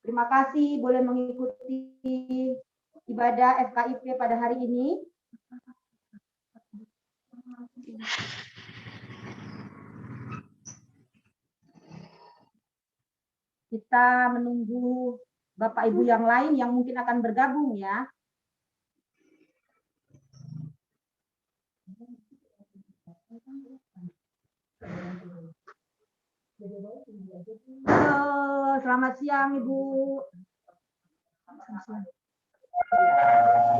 Terima kasih boleh mengikuti ibadah FKIP pada hari ini. Kita menunggu Bapak Ibu yang lain yang mungkin akan bergabung ya. Halo, selamat siang Ibu.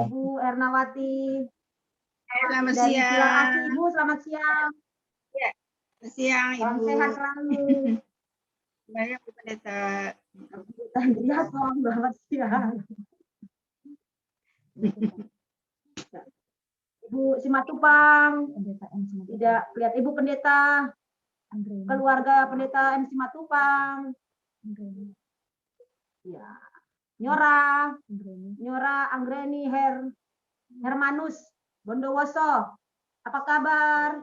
Ibu Ernawati. Selamat Dari siang. Sulawesi, Ibu, selamat siang. Ya, selamat siang Ibu. Salam sehat selalu. Banyak Bu Pendeta. Ya, selamat siang. Ibu Simatupang, tidak lihat Ibu Pendeta, keluarga Pendeta M. Simatupang. Ya. Nyora Anggreni Hermanus Bondowoso. Apa kabar?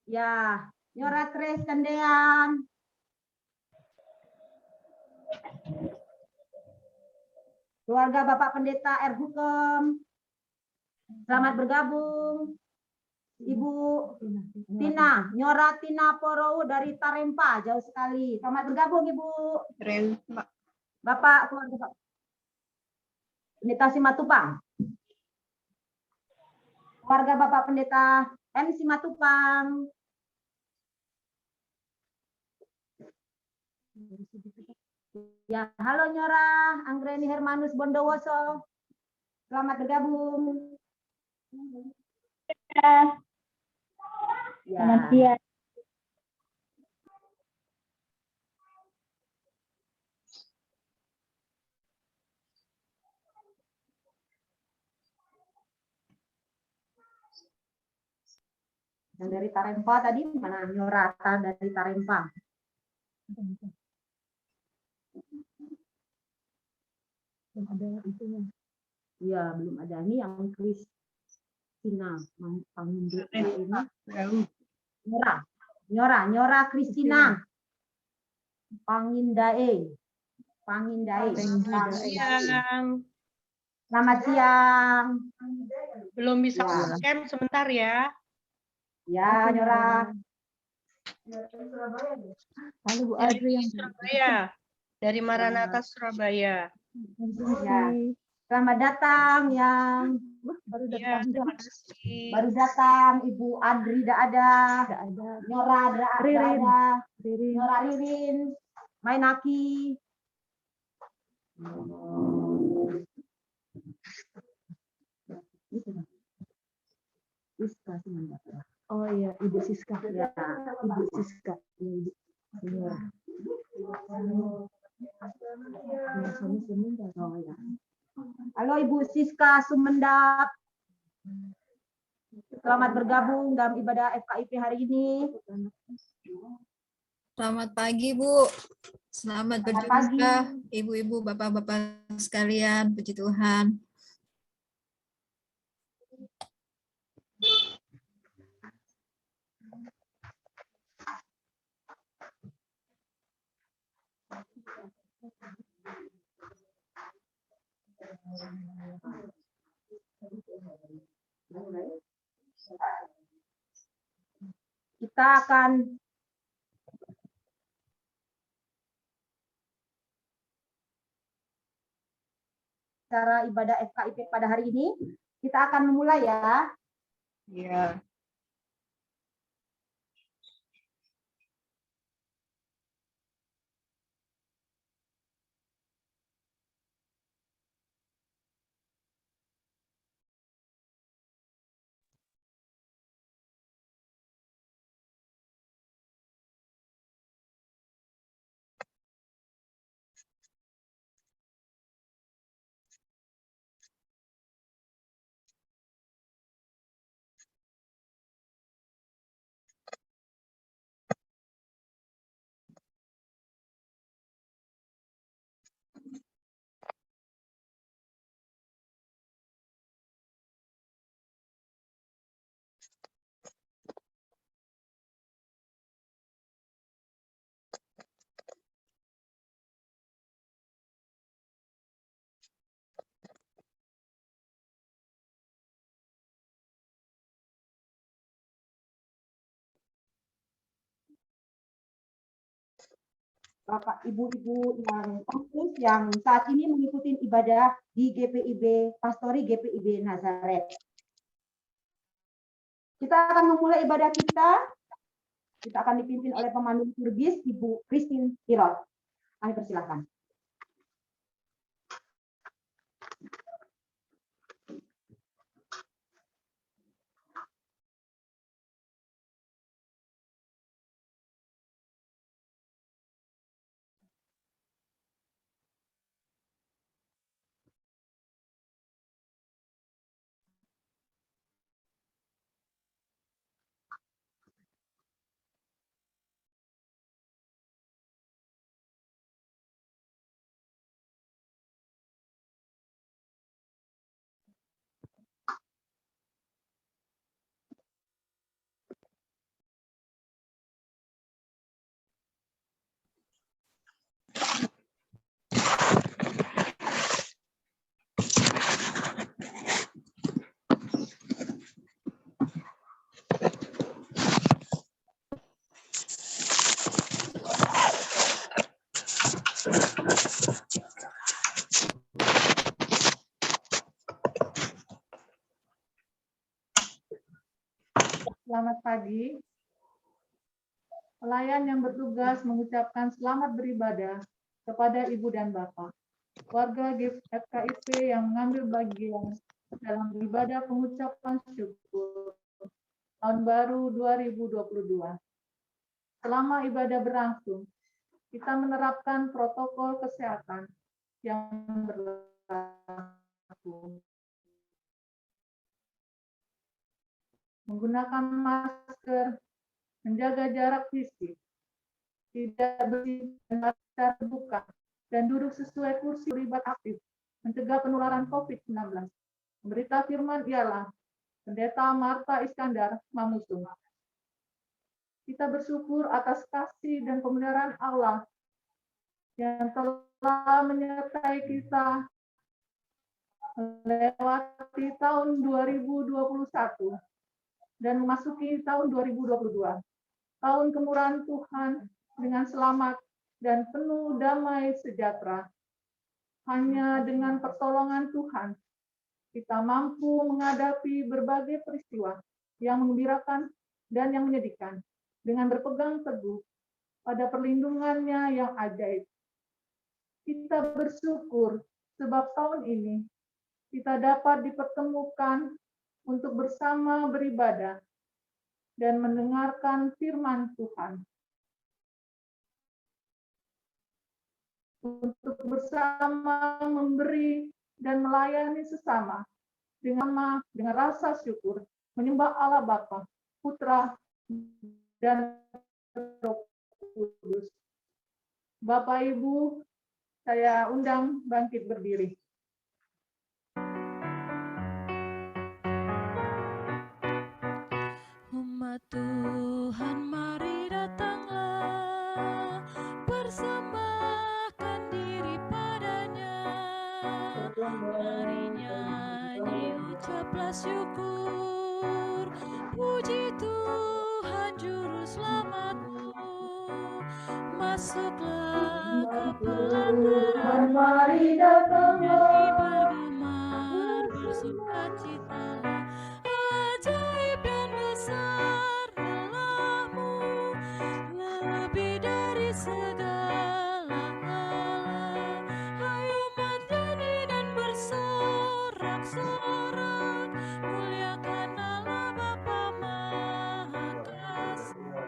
Ya, Nyora Tres Candean. Keluarga Bapak Pendeta R. Hukum. Selamat bergabung. Ibu Tina, Nyora Tina Porou dari Tarempa, jauh sekali. Selamat bergabung Ibu. Tarempa. Bapak keluarga Bapak Pendeta Simatupang. Keluarga Bapak Pendeta M. Simatupang. Ya, halo Nyora, Anggreni Hermanus Bondowoso. Selamat bergabung. Ya. Selamat siang. Yang dari Tarempa tadi mana? Nyorata dari Tarempa. Belum ada itunya. Iya, belum ada. Ini yang Kristina Pangindu ini. Nyora Kristina Pangindae. Selamat siang. Selamat siang. Belum bisa camp sebentar ya. Ya, Nyora. Halo Bu Adri yang Surabaya. Dari Maranatha Surabaya. Ya. Selamat datang yang baru Ya, datang. terima kasih. baru datang Ibu Adri ada. Nyora Ririn. ada. Nyora Ririn. Mainaki. Oh iya, Ibu Siska ya, Ibu Siska. Iya. Halo Ibu Siska Sumendap. Selamat bergabung dalam ibadah FKIP hari ini. Selamat pagi, Bu. Selamat berjumpa, Ibu-ibu, Bapak-bapak sekalian. Puji Tuhan. Kita akan cara ibadah FKIP pada hari ini. Kita akan memulai ya. Ya. Bapak Ibu-ibu yang kampus yang saat ini mengikuti ibadah di GPIB Pastori GPIB Nazaret. Kita akan memulai ibadah kita. Kita akan dipimpin oleh pemandu liturgis Ibu Christine Tirot. Kami persilahkan. Selamat pagi. Pelayan yang bertugas mengucapkan selamat beribadah kepada Ibu dan Bapak. Warga FKIP yang mengambil bagian dalam ibadah pengucapan syukur Tahun Baru 2022. Selama ibadah berlangsung, kita menerapkan protokol kesehatan yang berlaku. Menggunakan masker, menjaga jarak fisik, tidak berdiri secara terbuka, dan duduk sesuai kursi terlibat aktif, mencegah penularan COVID-19. Pemberita firman ialah Pendeta Marta Iskandar Mamusung. Kita bersyukur atas kasih dan pemeliharaan Allah yang telah menyertai kita melewati tahun 2021 dan memasuki tahun 2022. Tahun kemurahan Tuhan dengan selamat dan penuh damai sejahtera. Hanya dengan pertolongan Tuhan, kita mampu menghadapi berbagai peristiwa yang menggembirakan dan yang menyedihkan, dengan berpegang teguh pada perlindungannya yang ajaib. Kita bersyukur sebab tahun ini kita dapat dipertemukan untuk bersama beribadah dan mendengarkan firman Tuhan. Untuk bersama memberi dan melayani sesama dengan rasa syukur, menyembah Allah Bapa, Putra, dan Roh Kudus. Bapak Ibu, saya undang bangkit berdiri. Umat Tuhan, mari datanglah, persembahkan diri padanya. Mari nyanyi, ucaplah syukur, puji Tuhan Juru Selamatmu. Masuklah ke pelataran, Mari datanglah. nyanyi bergemar, bersukacitalah. Ajaib dan besar Allah-Mu, lebih dari segala Allah. Hayu menyanyi dan bersorak-sorak, muliakan Allah Bapa Maha Kasih.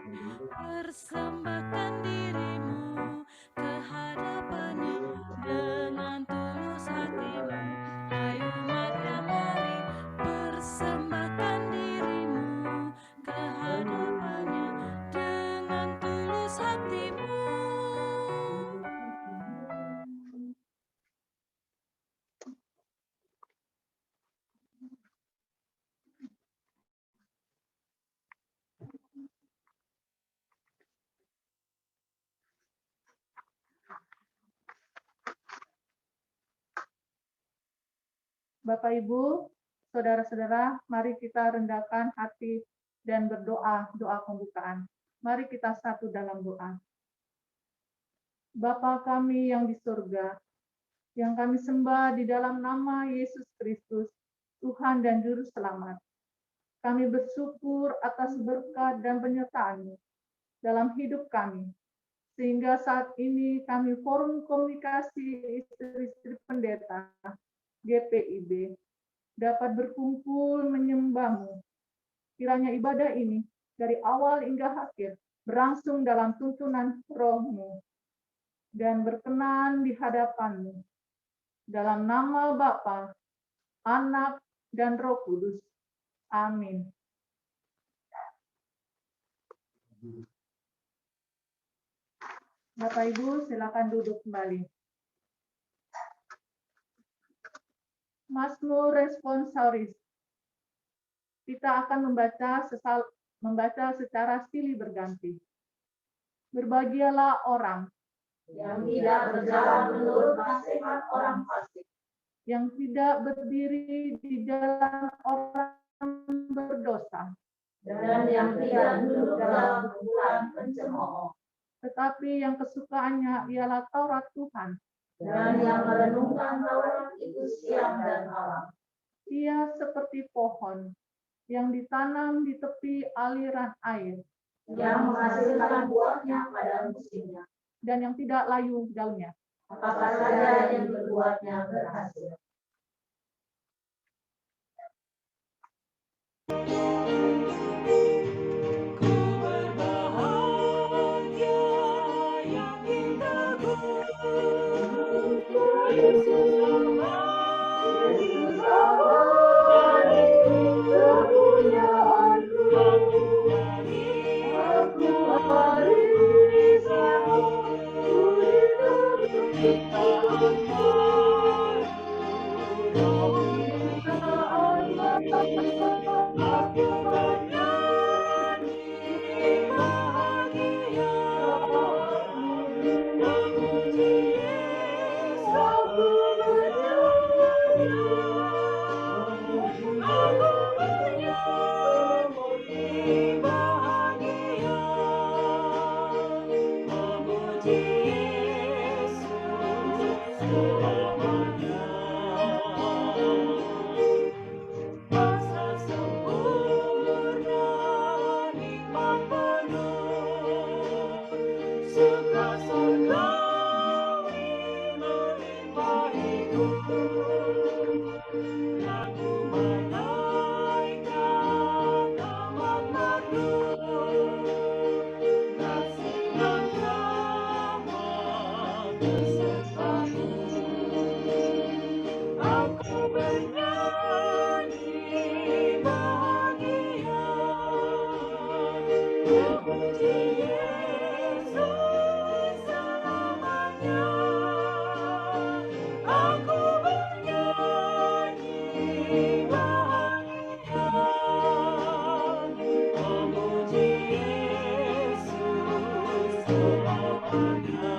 Persembahkan dirimu ke hadapannya dengan tulus hatimu. Ayo maka mari persembahkan dirimu ke hadapannya dengan tulus hatimu. Bapak Ibu, saudara-saudara, mari kita rendahkan hati dan berdoa, doa pembukaan. Mari kita satu dalam doa. Bapa kami yang di surga, yang kami sembah di dalam nama Yesus Kristus, Tuhan dan Juru Selamat. Kami bersyukur atas berkat dan penyertaan-Mu dalam hidup kami, sehingga saat ini kami Forum Komunikasi Istri-Istri Pendeta GPIB dapat berkumpul menyembah-Mu. Kiranya ibadah ini dari awal hingga akhir berlangsung dalam tuntunan Roh-Mu dan berkenan di hadapan-Mu. Dalam nama Bapa, Anak, dan Roh Kudus. Amin. Bapak Ibu, silakan duduk kembali. Mazmur responsoris. Kita akan membaca secara silih berganti. Berbahagialah orang Yang tidak berjalan menurut nasihat orang fasik, yang tidak berdiri di jalan orang berdosa, dan yang tidak duduk dalam kumpulan pencemooh, tetapi yang kesukaannya ialah Taurat Tuhan. dan yang merenungkan Taurat itu siang dan malam. Ia seperti pohon yang ditanam di tepi aliran air, Yang menghasilkan buahnya pada musimnya, dan yang tidak layu daunnya. apa saja yang berbuatnya berhasil. Ku berbahagia yang teguh, Yesus abadi kepunyaanku. Aku berikan, ku hidup ciptaan baru, ciptaan baru. Aku bernyanyi bahagia, memuji Yesus. Aku bernyanyi, bahagia, memuji Yesus selamanya. Rasa sempurna, nikmat penuh, suka surgawi melimpahiku. Lagu malaikat amat merdu, kasih dan rahmat besertaku. Aku bernyanyi bahagia, memuji Yesus selamanya. Aku bernyanyi bahagia, memuji Yesus selamanya.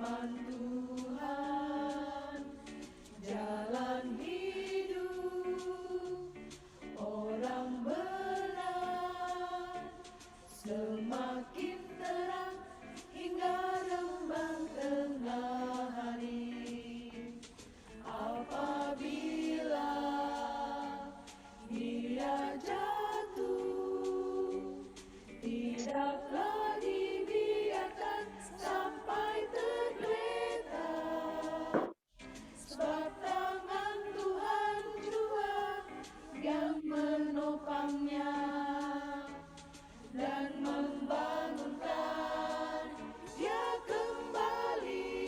firman Tuhan, jalan hidup orang benar semakin terang hingga rembang tengah hari. Apabila dia jatuh, tidaklah dibiarkan sampai tergeletak, sebab tangan Tuhan jua yang menopangnya dan membangunkan dia kembali.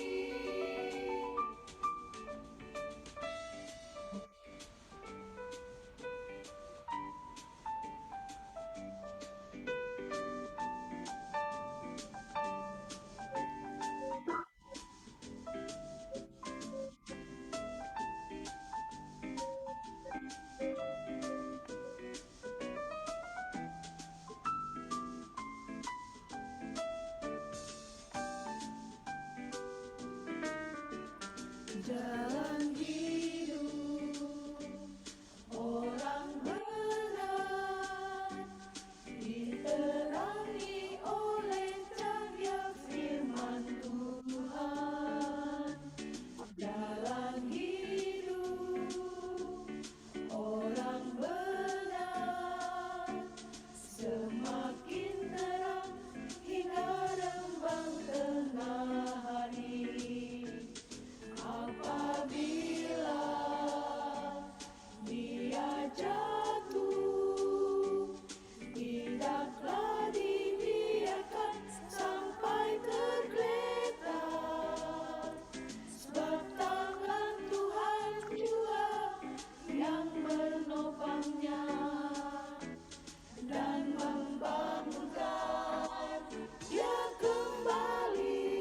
Jalan hidup orang benar diterangi oleh cahaya firman Tuhan. Jalan hidup orang benar semakin terang hingga rembang tengah hari. Apabila dia jatuh, tidaklah dibiarkan sampai tergeletak, sebab tangan Tuhan jua yang menopangnya dan membangunkan dia kembali.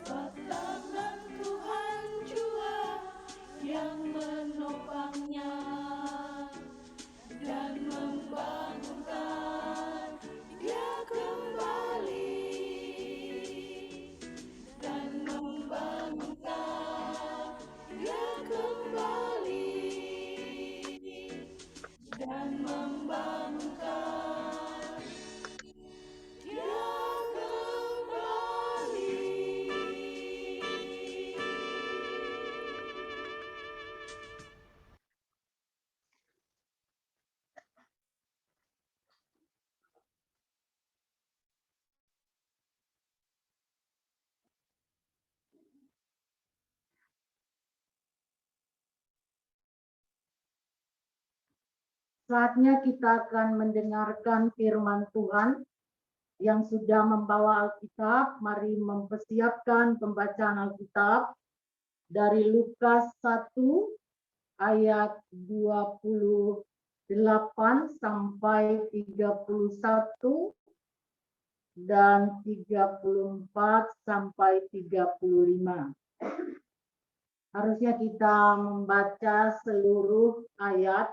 Sebab tangan Tuhan jua yang menopangnya dan membangunkan dia kembali, dan membangunkan dia kembali, dan membangunkan dia kembali. Saatnya kita akan mendengarkan firman Tuhan yang sudah membawa Alkitab. Mari mempersiapkan pembacaan Alkitab dari Lukas 1 ayat 28 sampai 31 dan 34 sampai 35. Harusnya kita membaca seluruh ayat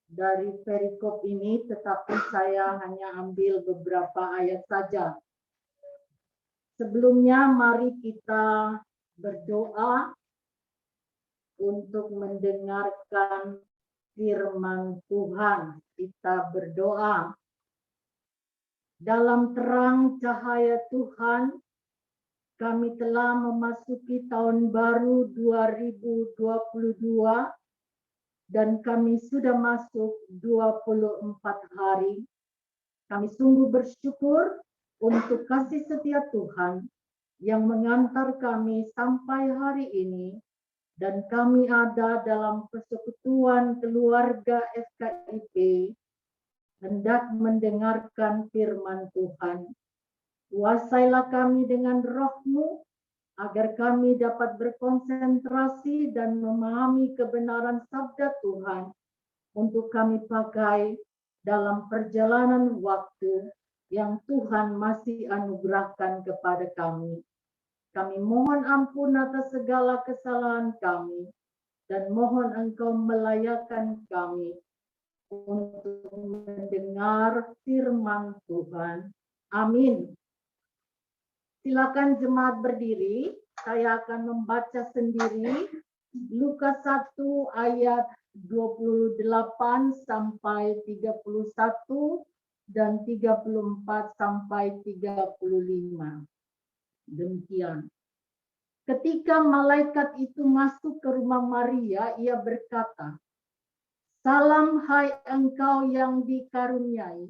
dari perikop ini, tetapi saya hanya ambil beberapa ayat saja. Sebelumnya mari kita berdoa untuk mendengarkan firman Tuhan. Kita berdoa. Dalam terang cahaya Tuhan, kami telah memasuki tahun baru 2022 dan kami sudah masuk 24 hari. Kami sungguh bersyukur untuk kasih setia Tuhan yang mengantar kami sampai hari ini, dan kami ada dalam persekutuan keluarga FKIP hendak mendengarkan firman Tuhan. Kuasailah kami dengan roh-Mu agar kami dapat berkonsentrasi dan memahami kebenaran sabda Tuhan untuk kami pakai dalam perjalanan waktu yang Tuhan masih anugerahkan kepada kami. Kami mohon ampun atas segala kesalahan kami dan mohon Engkau melayakkan kami untuk mendengar firman Tuhan. Amin. Silakan jemaat berdiri. Saya akan membaca sendiri Lukas 1 ayat 28 sampai 31 dan 34 sampai 35. Demikian. Ketika malaikat itu masuk ke rumah Maria, ia berkata, "Salam hai engkau yang dikaruniai,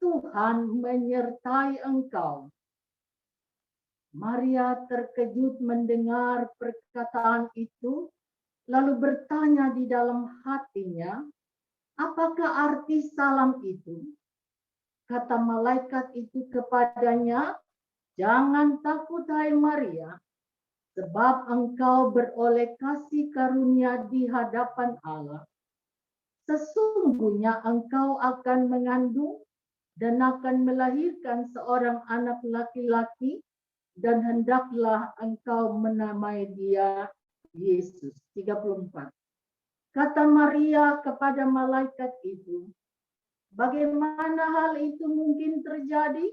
Tuhan menyertai engkau." Maria terkejut mendengar perkataan itu, lalu bertanya di dalam hatinya, "Apakah arti salam itu?" Kata malaikat itu kepadanya, "Jangan takut hai Maria, sebab engkau beroleh kasih karunia di hadapan Allah. Sesungguhnya engkau akan mengandung dan akan melahirkan seorang anak laki-laki, dan hendaklah engkau menamai dia Yesus." 34. Kata Maria kepada malaikat itu, "Bagaimana hal itu mungkin terjadi?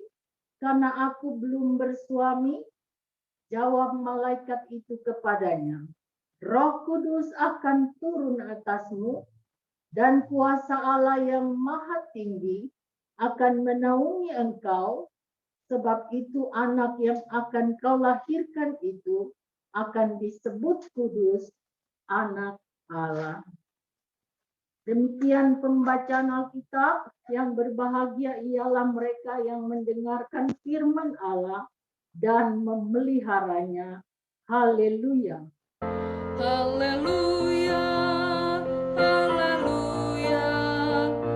Karena aku belum bersuami." Jawab malaikat itu kepadanya, "Roh Kudus akan turun atasmu, dan kuasa Allah yang Maha Tinggi akan menaungi engkau. Sebab itu anak yang akan kau lahirkan itu akan disebut kudus, anak Allah." Demikian pembacaan Alkitab. Yang berbahagia ialah mereka yang mendengarkan firman Allah dan memeliharanya. Haleluya. Haleluya, haleluya,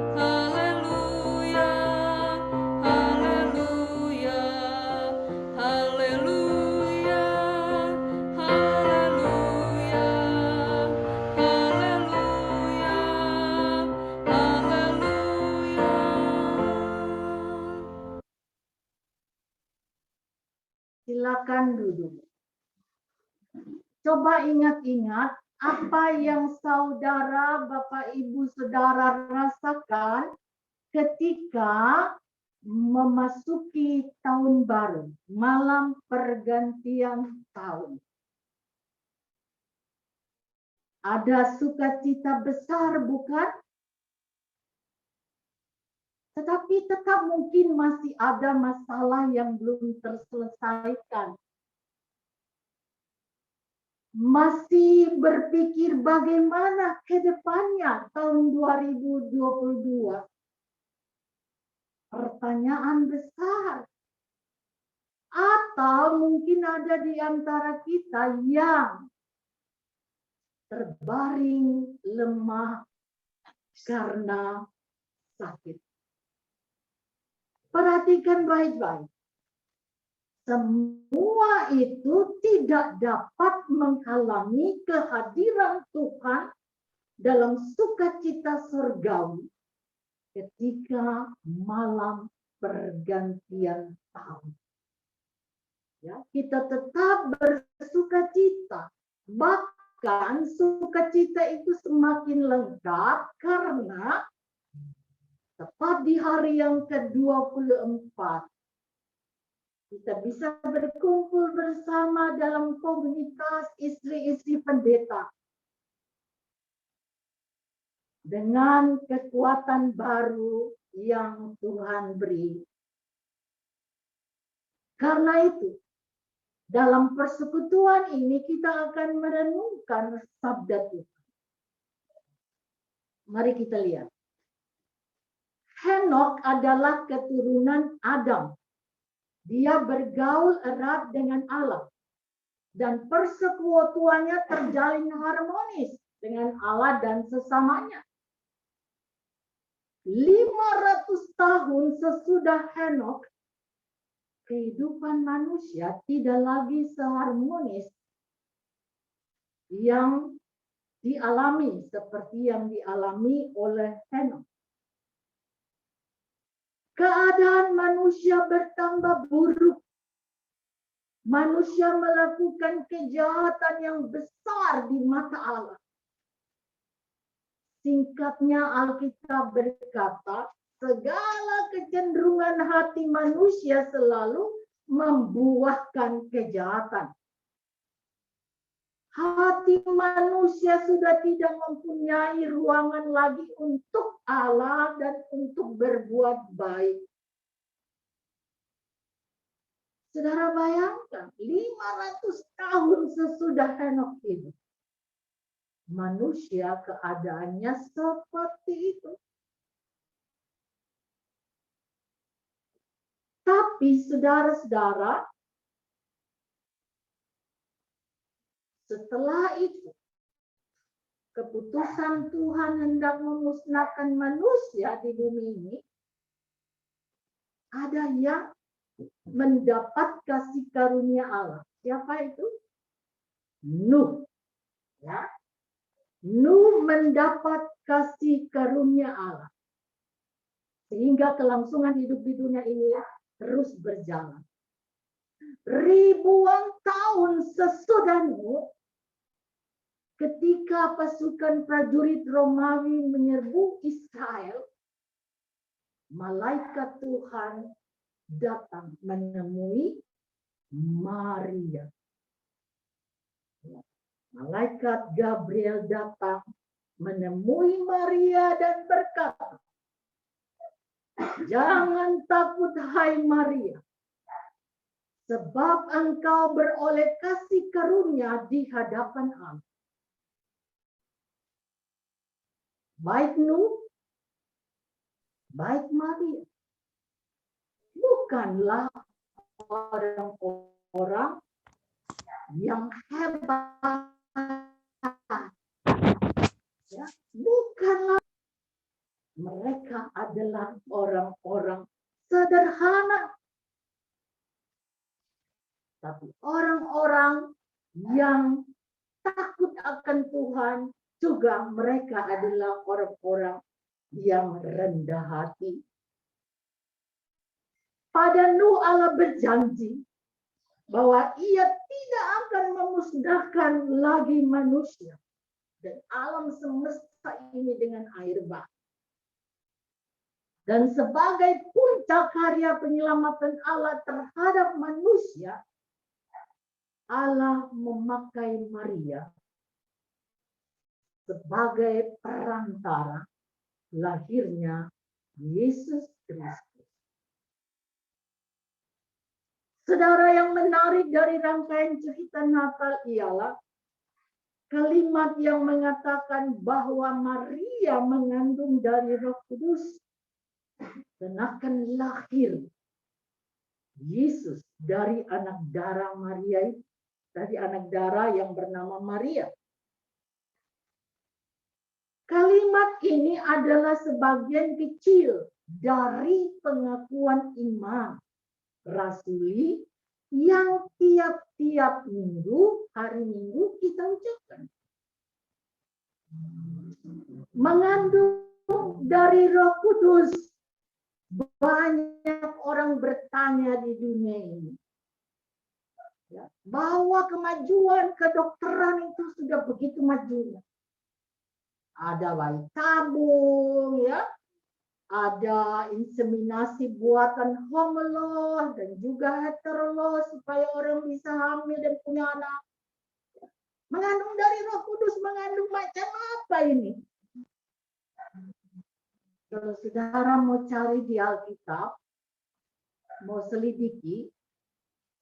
haleluya, haleluya, haleluya, haleluya, haleluya, haleluya. Silakan duduk. Coba ingat-ingat apa yang saudara, Bapak, Ibu, Saudara rasakan ketika memasuki tahun baru, malam pergantian tahun. Ada sukacita besar, bukan? Tetapi tetap mungkin masih ada masalah yang belum terselesaikan. Masih berpikir bagaimana ke depannya tahun 2022. Pertanyaan besar. Atau mungkin ada di antara kita yang terbaring lemah karena sakit. Perhatikan baik-baik. Semua itu tidak dapat menghalangi kehadiran Tuhan dalam sukacita surgawi ketika malam pergantian tahun. Ya, kita tetap bersukacita. Bahkan sukacita itu semakin lengkap karena tepat di hari yang ke-24 kita bisa berkumpul bersama dalam komunitas istri-istri pendeta dengan kekuatan baru yang Tuhan beri. Karena itu, dalam persekutuan ini kita akan merenungkan sabda Tuhan. Mari kita lihat. Henok adalah keturunan Adam. Dia bergaul erat dengan Allah. Dan persekutuannya terjalin harmonis dengan Allah dan sesamanya. 500 tahun sesudah Henok, kehidupan manusia tidak lagi seharmonis yang dialami seperti yang dialami oleh Henok. Keadaan manusia bertambah buruk. Manusia melakukan kejahatan yang besar di mata Allah. Singkatnya Alkitab berkata, segala kecenderungan hati manusia selalu membuahkan kejahatan. Hati manusia sudah tidak mempunyai ruangan lagi untuk Allah dan untuk berbuat baik. Saudara bayangkan, 500 tahun sesudah Henokh hidup, manusia keadaannya seperti itu. Tapi saudara-saudara, setelah itu, keputusan Tuhan hendak memusnahkan manusia di bumi ini, ada yang mendapat kasih karunia Allah. Siapa itu? Nuh. Ya. Nuh mendapat kasih karunia Allah. Sehingga kelangsungan hidup di dunia ini terus berjalan. Ribuan tahun sesudah Nuh, ketika pasukan prajurit Romawi menyerbu Israel, malaikat Tuhan datang menemui Maria. Malaikat Gabriel datang menemui Maria dan berkata, "Jangan takut, hai Maria, sebab engkau beroleh kasih karunia di hadapan Allah." Baik Nuh, baik Maria, bukanlah orang-orang yang hebat, ya, bukanlah, mereka adalah orang-orang sederhana, tapi orang-orang yang takut akan Tuhan. Juga mereka adalah orang-orang yang rendah hati. Pada Nuh Allah berjanji bahwa ia tidak akan memusnahkan lagi manusia dan alam semesta ini dengan air bah. Dan sebagai puncak karya penyelamatan Allah terhadap manusia, Allah memakai Maria sebagai perantara lahirnya Yesus Kristus. Saudara, yang menarik dari rangkaian cerita Natal ialah kalimat yang mengatakan bahwa Maria mengandung dari Roh Kudus dan akan lahir Yesus dari anak darah Maria, dari anak darah yang bernama Maria. Kalimat ini adalah sebagian kecil dari pengakuan iman rasuli yang tiap-tiap minggu, hari Minggu kita ucapkan. Mengandung dari Roh Kudus. Banyak orang bertanya di dunia ini, ya, bahwa kemajuan kedokteran itu sudah begitu majunya. Ada bayi tabung, ya, ada inseminasi buatan homolos dan juga heterolos supaya orang bisa hamil dan punya anak. Mengandung dari Roh Kudus, mengandung macam apa ini? Kalau saudara mau cari di Alkitab, mau selidiki,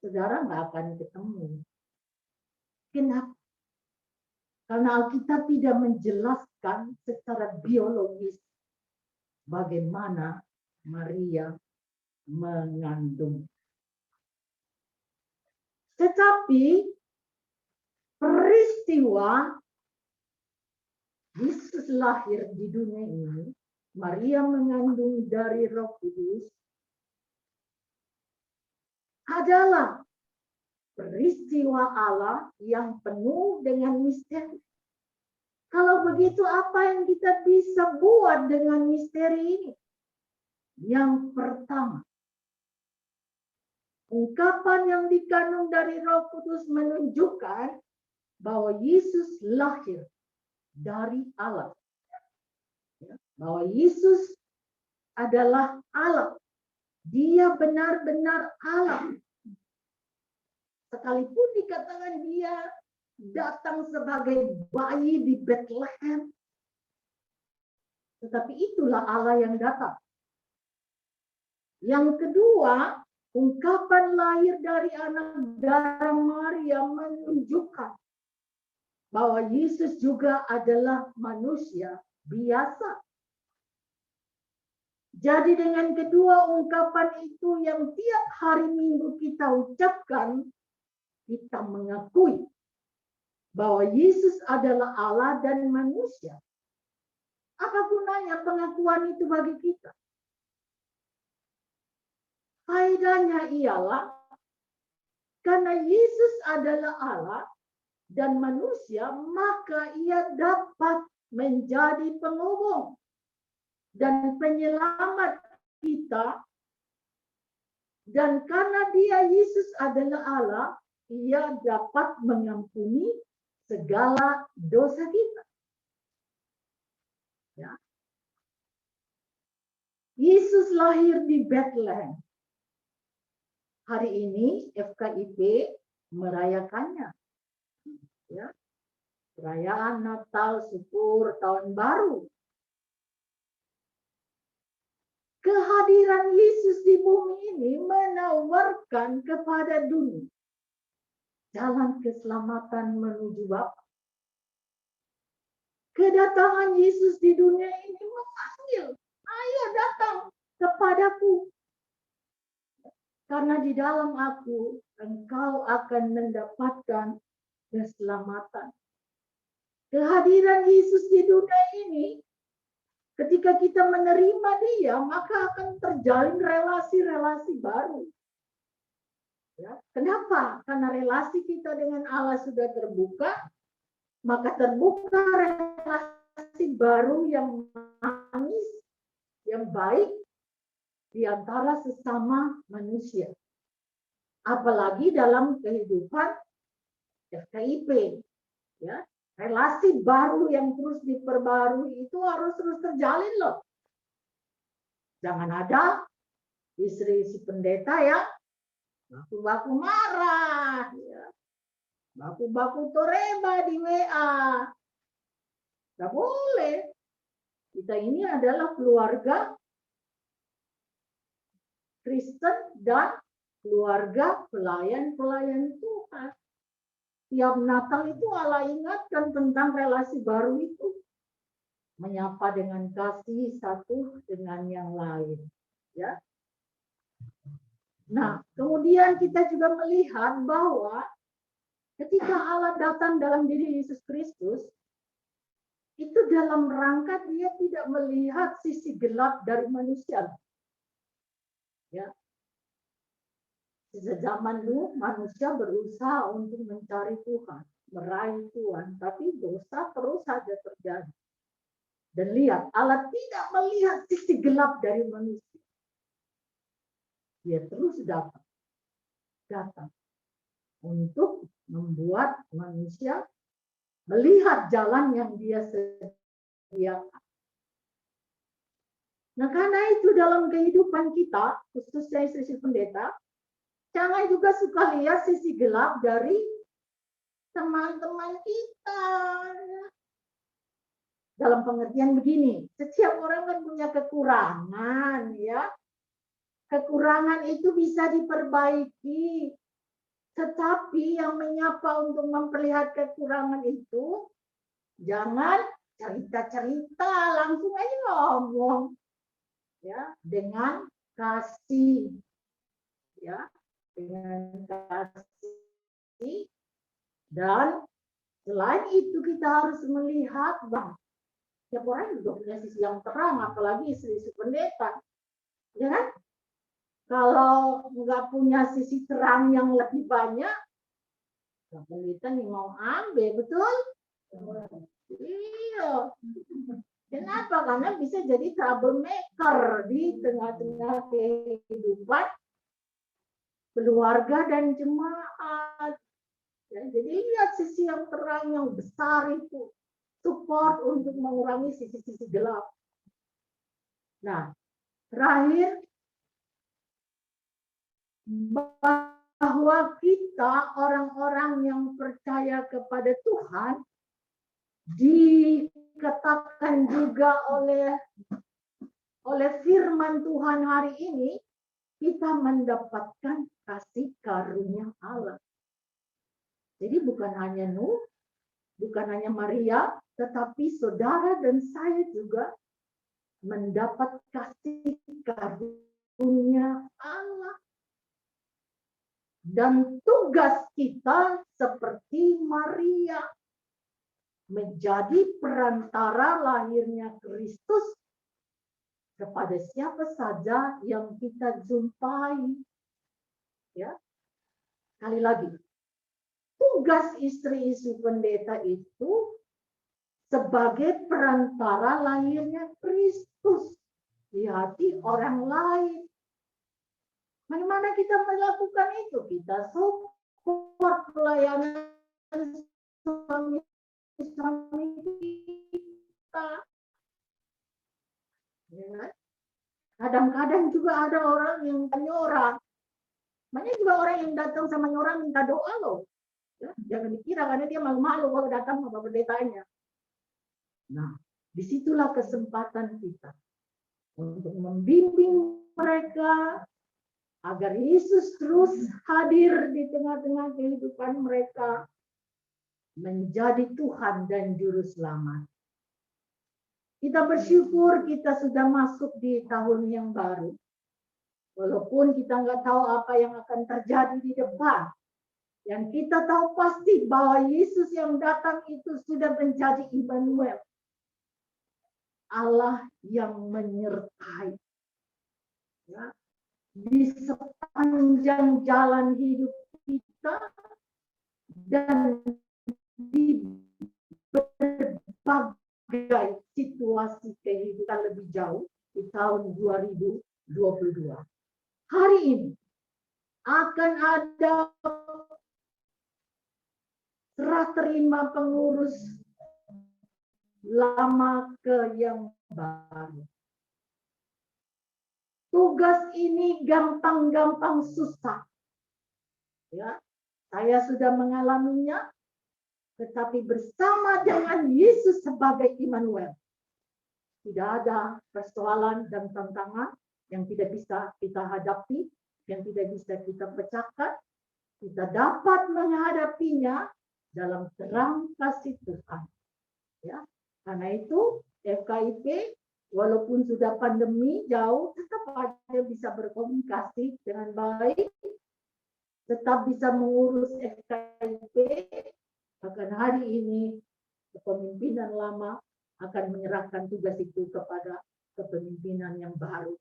saudara nggak akan ketemu. Kenapa? Karena Alkitab tidak menjelaskan secara biologis bagaimana Maria mengandung. Tetapi peristiwa Yesus lahir di dunia ini, Maria mengandung dari Roh Kudus, adalah peristiwa Allah yang penuh dengan misteri. Kalau begitu, apa yang kita bisa buat dengan misteri ini? Yang pertama, ungkapan yang dikandung dari Roh Kudus menunjukkan bahwa Yesus lahir dari Allah. Bahwa Yesus adalah Allah. Dia benar-benar Allah. Sekalipun dikatakan dia datang sebagai bayi di Bethlehem, tetapi itulah Allah yang datang. Yang kedua, ungkapan lahir dari anak darah Maria menunjukkan bahwa Yesus juga adalah manusia biasa. Jadi dengan kedua ungkapan itu yang tiap hari Minggu kita ucapkan, kita mengakui bahwa Yesus adalah Allah dan manusia. Apa gunanya pengakuan itu bagi kita? Faedahnya ialah karena Yesus adalah Allah dan manusia, maka ia dapat menjadi penghubung dan penyelamat kita. Dan karena dia Yesus adalah Allah, ia dapat mengampuni segala dosa kita. Ya. Yesus lahir di Bethlehem. Hari ini FKIP merayakannya. Ya. Perayaan Natal, Syukur, Tahun Baru. Kehadiran Yesus di bumi ini menawarkan kepada dunia jalan keselamatan menuju Bapa. Kedatangan Yesus di dunia ini memanggil, ayo datang kepadaku. Karena di dalam aku, engkau akan mendapatkan keselamatan. Kehadiran Yesus di dunia ini, ketika kita menerima dia, maka akan terjalin relasi-relasi baru. Ya, kenapa? Karena relasi kita dengan Allah sudah terbuka, maka terbuka relasi baru yang manis, yang baik di antara sesama manusia. Apalagi dalam kehidupan FKIP. Ya, relasi baru yang terus diperbarui itu harus terus terjalin loh. Jangan ada istri si pendeta ya baku-baku marah, ya. Baku-baku toreba di WA. Tidak boleh. Kita ini adalah keluarga Kristen dan keluarga pelayan-pelayan Tuhan. Tiap Natal itu Allah ingatkan tentang relasi baru itu. Menyapa dengan kasih satu dengan yang lain. Ya. Nah, kemudian kita juga melihat bahwa ketika Allah datang dalam diri Yesus Kristus, itu dalam rangka dia tidak melihat sisi gelap dari manusia. Ya. Sejak zaman dulu manusia berusaha untuk mencari Tuhan, meraih Tuhan, tapi dosa terus saja terjadi. Dan lihat, Allah tidak melihat sisi gelap dari manusia. Dia terus datang untuk membuat manusia melihat jalan yang dia sediakan. Nah, karena itu dalam kehidupan kita, khususnya istri pendeta, jangan juga suka lihat sisi gelap dari teman-teman kita. Dalam pengertian begini, setiap orang kan punya kekurangan, ya. Kekurangan itu bisa diperbaiki. Tetapi yang menyapa untuk memperlihatkan kekurangan itu, jangan cerita-cerita, langsung aja ngomong. Ya, dengan kasih. Ya, dengan kasih. Dan selain itu kita harus melihat bahwa setiap orang juga punya sisi yang terang, apalagi istri-istri pendeta. Ya kan? Kalau nggak punya sisi terang yang lebih banyak, pendeta nih mau ambil, betul? Iya. Kenapa? Karena bisa jadi troublemaker di tengah-tengah kehidupan keluarga dan jemaat. Ya, jadi lihat sisi yang terang yang besar itu, support untuk mengurangi sisi-sisi gelap. Nah, terakhir, bahwa bahwa kita orang-orang yang percaya kepada Tuhan dikatakan juga oleh firman Tuhan hari ini, kita mendapatkan kasih karunia Allah. Jadi bukan hanya Nuh, bukan hanya Maria, tetapi saudara dan saya juga mendapat kasih karunia Allah. Dan tugas kita seperti Maria, menjadi perantara lahirnya Kristus kepada siapa saja yang kita jumpai. Ya, sekali lagi, tugas istri-istri pendeta itu sebagai perantara lahirnya Kristus di hati orang lain. Bagaimana kita melakukan itu? Kita support pelayanan suami kita. Kadang-kadang juga ada orang yang nyorang. Banyak juga orang yang datang sama nyorang minta doa loh. Ya, jangan dikira karena dia malu-malu kalau datang sama pendetanya. Nah, disitulah kesempatan kita untuk membimbing mereka agar Yesus terus hadir di tengah-tengah kehidupan mereka, menjadi Tuhan dan Juru Selamat. Kita bersyukur kita sudah masuk di tahun yang baru. Walaupun kita nggak tahu apa yang akan terjadi di depan. Yang kita tahu pasti bahwa Yesus yang datang itu sudah menjadi Immanuel. Allah yang menyertai. Ya. Di sepanjang jalan hidup kita dan di berbagai situasi kehidupan lebih jauh di tahun 2022. Hari ini akan ada serah terima pengurus lama ke yang baru. Tugas ini gampang-gampang susah. Ya, saya sudah mengalaminya, tetapi bersama dengan Yesus sebagai Immanuel, tidak ada persoalan dan tantangan yang tidak bisa kita hadapi, yang tidak bisa kita pecahkan. Kita dapat menghadapinya dalam terang kasih Tuhan. Ya, karena itu FKIP walaupun sudah pandemi jauh, tetap aja bisa berkomunikasi dengan baik, tetap bisa mengurus FKIP. Bahkan hari ini kepemimpinan lama akan menyerahkan tugas itu kepada kepemimpinan yang baru.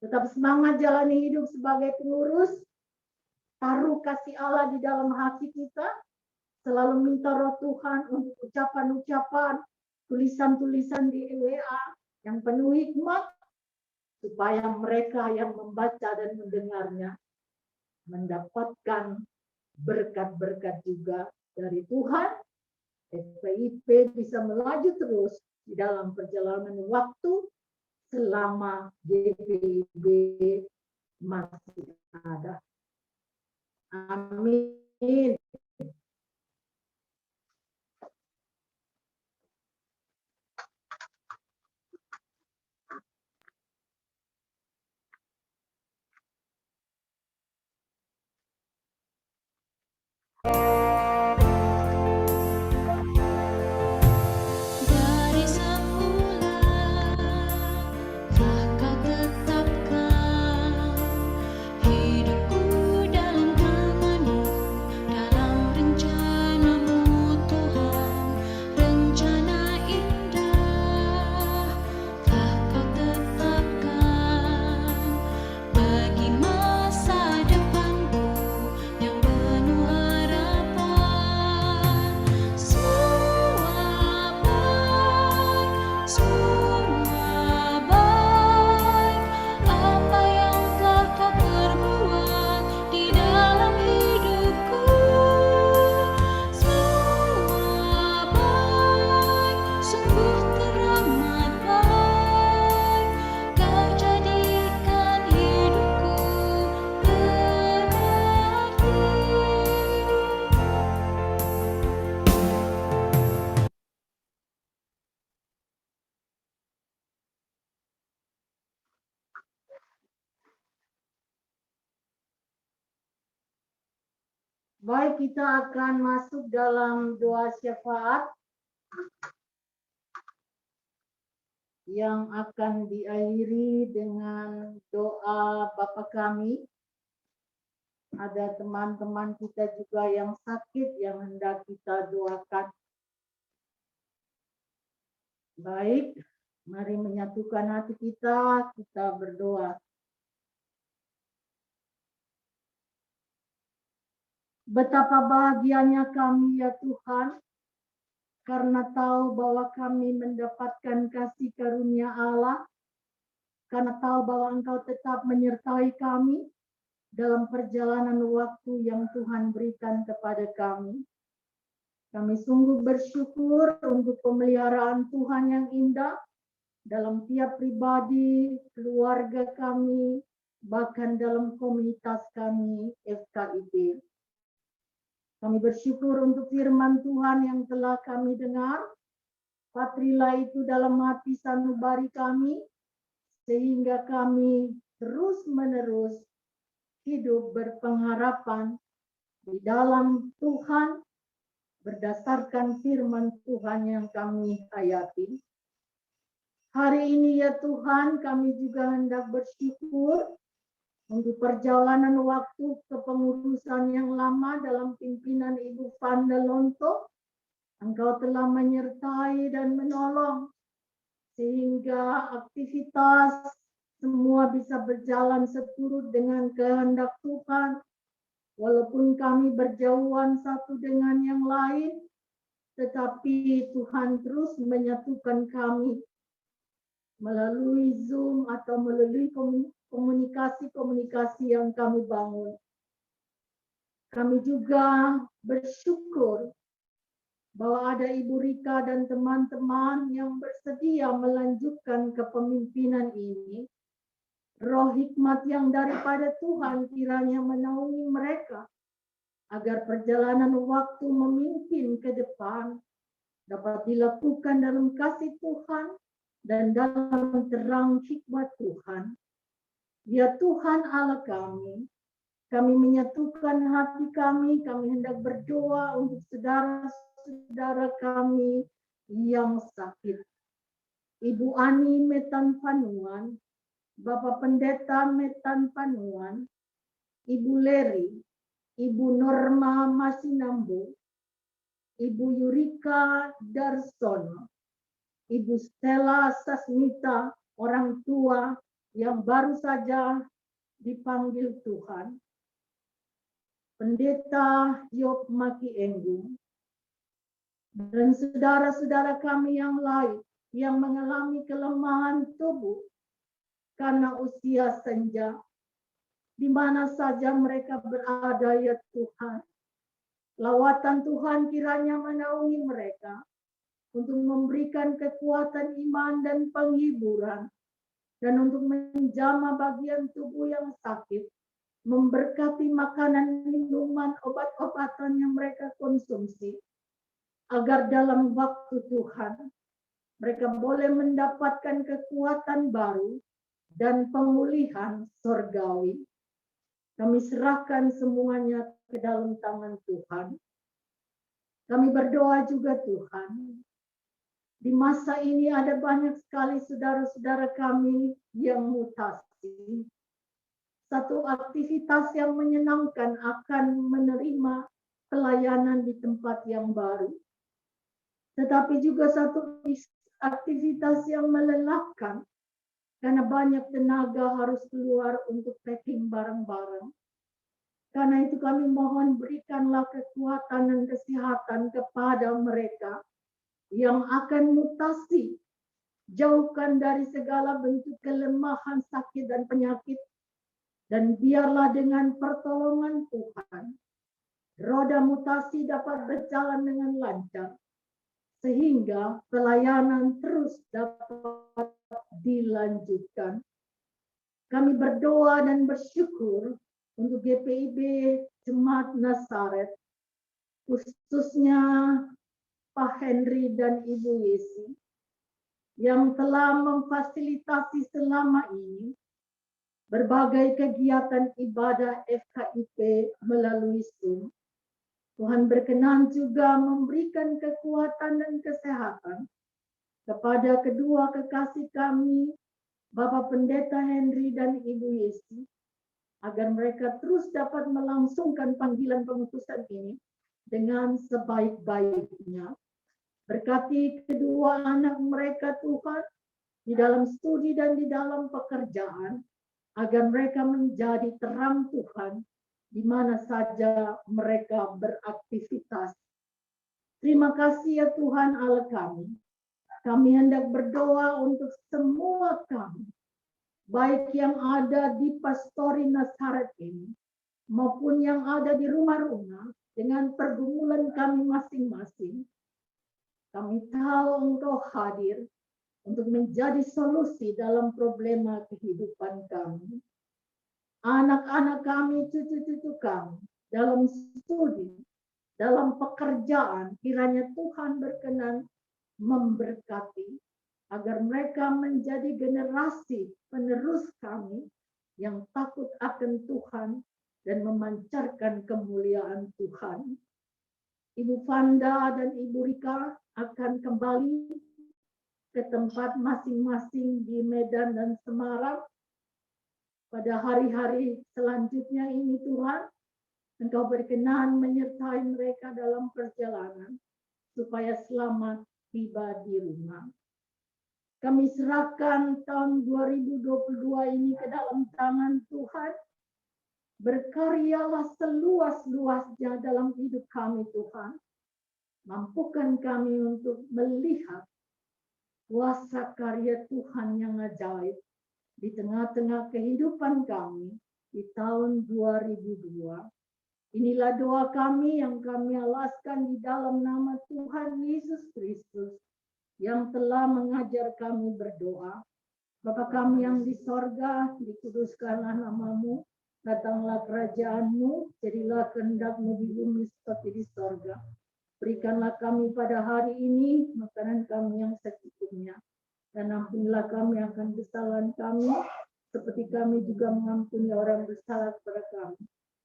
Tetap semangat jalani hidup sebagai pengurus, taruh kasih Allah di dalam hati kita, selalu minta roh Tuhan untuk ucapan-ucapan, tulisan-tulisan di WA yang penuh hikmat, supaya mereka yang membaca dan mendengarnya mendapatkan berkat-berkat juga dari Tuhan. FKIP bisa melaju terus di dalam perjalanan waktu selama GPIB masih ada. Amin. Dari semula telah kau tetapkan hidupku dalam amanmu, dalam Baik, kita akan masuk dalam doa syafaat yang akan diakhiri dengan doa Bapa kami. Ada teman-teman kita juga yang sakit yang hendak kita doakan. Baik, mari menyatukan hati kita berdoa. Betapa bahagianya kami ya Tuhan, karena tahu bahwa kami mendapatkan kasih karunia Allah, karena tahu bahwa Engkau tetap menyertai kami dalam perjalanan waktu yang Tuhan berikan kepada kami. Kami sungguh bersyukur untuk pemeliharaan Tuhan yang indah dalam tiap pribadi, keluarga kami, bahkan dalam komunitas kami FKIP. Kami bersyukur untuk firman Tuhan yang telah kami dengar. Patrilah itu dalam hati sanubari kami, sehingga kami terus-menerus hidup berpengharapan di dalam Tuhan, berdasarkan firman Tuhan yang kami hayati. Hari ini ya Tuhan, kami juga hendak bersyukur untuk perjalanan waktu kepengurusan yang lama dalam pimpinan Ibu Fanda Lonto. Engkau telah menyertai dan menolong sehingga aktivitas semua bisa berjalan seturut dengan kehendak Tuhan. Walaupun kami berjauhan satu dengan yang lain, tetapi Tuhan terus menyatukan kami melalui Zoom atau melalui komunikasi-komunikasi yang kami bangun. Kami juga bersyukur bahwa ada Ibu Rika dan teman-teman yang bersedia melanjutkan kepemimpinan ini. Roh hikmat yang daripada Tuhan kiranya menaungi mereka agar perjalanan waktu memimpin ke depan dapat dilakukan dalam kasih Tuhan dan dalam terang hikmat Tuhan. Ya Tuhan Allah kami menyatukan hati kami hendak berdoa untuk saudara-saudara kami yang sakit. Ibu Ani Metan Panuan, Bapak Pendeta Metan Panuan, Ibu Leri, Ibu Norma Masinambo, Ibu Yurika Darsono, Ibu Stella Sasmita, orang tua yang baru saja dipanggil Tuhan, Pendeta Yob Maki Enggung, dan saudara-saudara kami yang lain yang mengalami kelemahan tubuh karena usia senja, di mana saja mereka berada ya Tuhan. Lawatan Tuhan kiranya menaungi mereka untuk memberikan kekuatan iman dan penghiburan, dan untuk menjamah bagian tubuh yang sakit, memberkati makanan, minuman, obat-obatan yang mereka konsumsi, agar dalam waktu Tuhan mereka boleh mendapatkan kekuatan baru dan pemulihan surgawi. Kami serahkan semuanya ke dalam tangan Tuhan. Kami berdoa juga Tuhan, di masa ini ada banyak sekali saudara-saudara kami yang mutasi. Satu aktivitas yang menyenangkan akan menerima pelayanan di tempat yang baru. Tetapi juga satu aktivitas yang melelahkan, karena banyak tenaga harus keluar untuk packing barang-barang. Karena itu kami mohon berikanlah kekuatan dan kesehatan kepada mereka yang akan mutasi. Jauhkan dari segala bentuk kelemahan, sakit, dan penyakit. Dan biarlah dengan pertolongan Tuhan, roda mutasi dapat berjalan dengan lancar, sehingga pelayanan terus dapat dilanjutkan. Kami berdoa dan bersyukur untuk GPIB Jemaat Nazaret, khususnya Pak Henry dan Ibu Yesi, yang telah memfasilitasi selama ini berbagai kegiatan ibadah FKIP melalui Zoom. Tuhan berkenan juga memberikan kekuatan dan kesehatan kepada kedua kekasih kami, Bapak Pendeta Henry dan Ibu Yesi, agar mereka terus dapat melangsungkan panggilan pengutusan ini dengan sebaik-baiknya. Berkati kedua anak mereka Tuhan, di dalam studi dan di dalam pekerjaan, agar mereka menjadi terang Tuhan di mana saja mereka beraktivitas. Terima kasih ya Tuhan Allah kami. Kami hendak berdoa untuk semua kami, baik yang ada di Pastori Nazaret ini, maupun yang ada di rumah-rumah, dengan pergumulan kami masing-masing. Kami tahu Engkau hadir untuk menjadi solusi dalam problema kehidupan kami. Anak-anak kami, cucu-cucu kami, dalam studi, dalam pekerjaan, kiranya Tuhan berkenan memberkati, agar mereka menjadi generasi penerus kami yang takut akan Tuhan dan memancarkan kemuliaan Tuhan. Ibu Fanda dan Ibu Rika akan kembali ke tempat masing-masing di Medan dan Semarang pada hari-hari selanjutnya ini Tuhan. Engkau berkenan menyertai mereka dalam perjalanan supaya selamat tiba di rumah. Kami serahkan tahun 2022 ini ke dalam tangan Tuhan. Berkaryalah seluas-luasnya dalam hidup kami Tuhan. Mampukan kami untuk melihat kuasa karya Tuhan yang ajaib di tengah-tengah kehidupan kami di tahun 2002. Inilah doa kami yang kami alaskan di dalam nama Tuhan Yesus Kristus yang telah mengajar kami berdoa. Bapa kami yang di sorga, dikuduskanlah namamu, datanglah kerajaanmu, jadilah kehendakmu di bumi seperti di sorga. Berikanlah kami pada hari ini makanan kami yang secukupnya. Dan ampunilah kami akan kesalahan kami, seperti kami juga mengampuni orang bersalah kepada kami.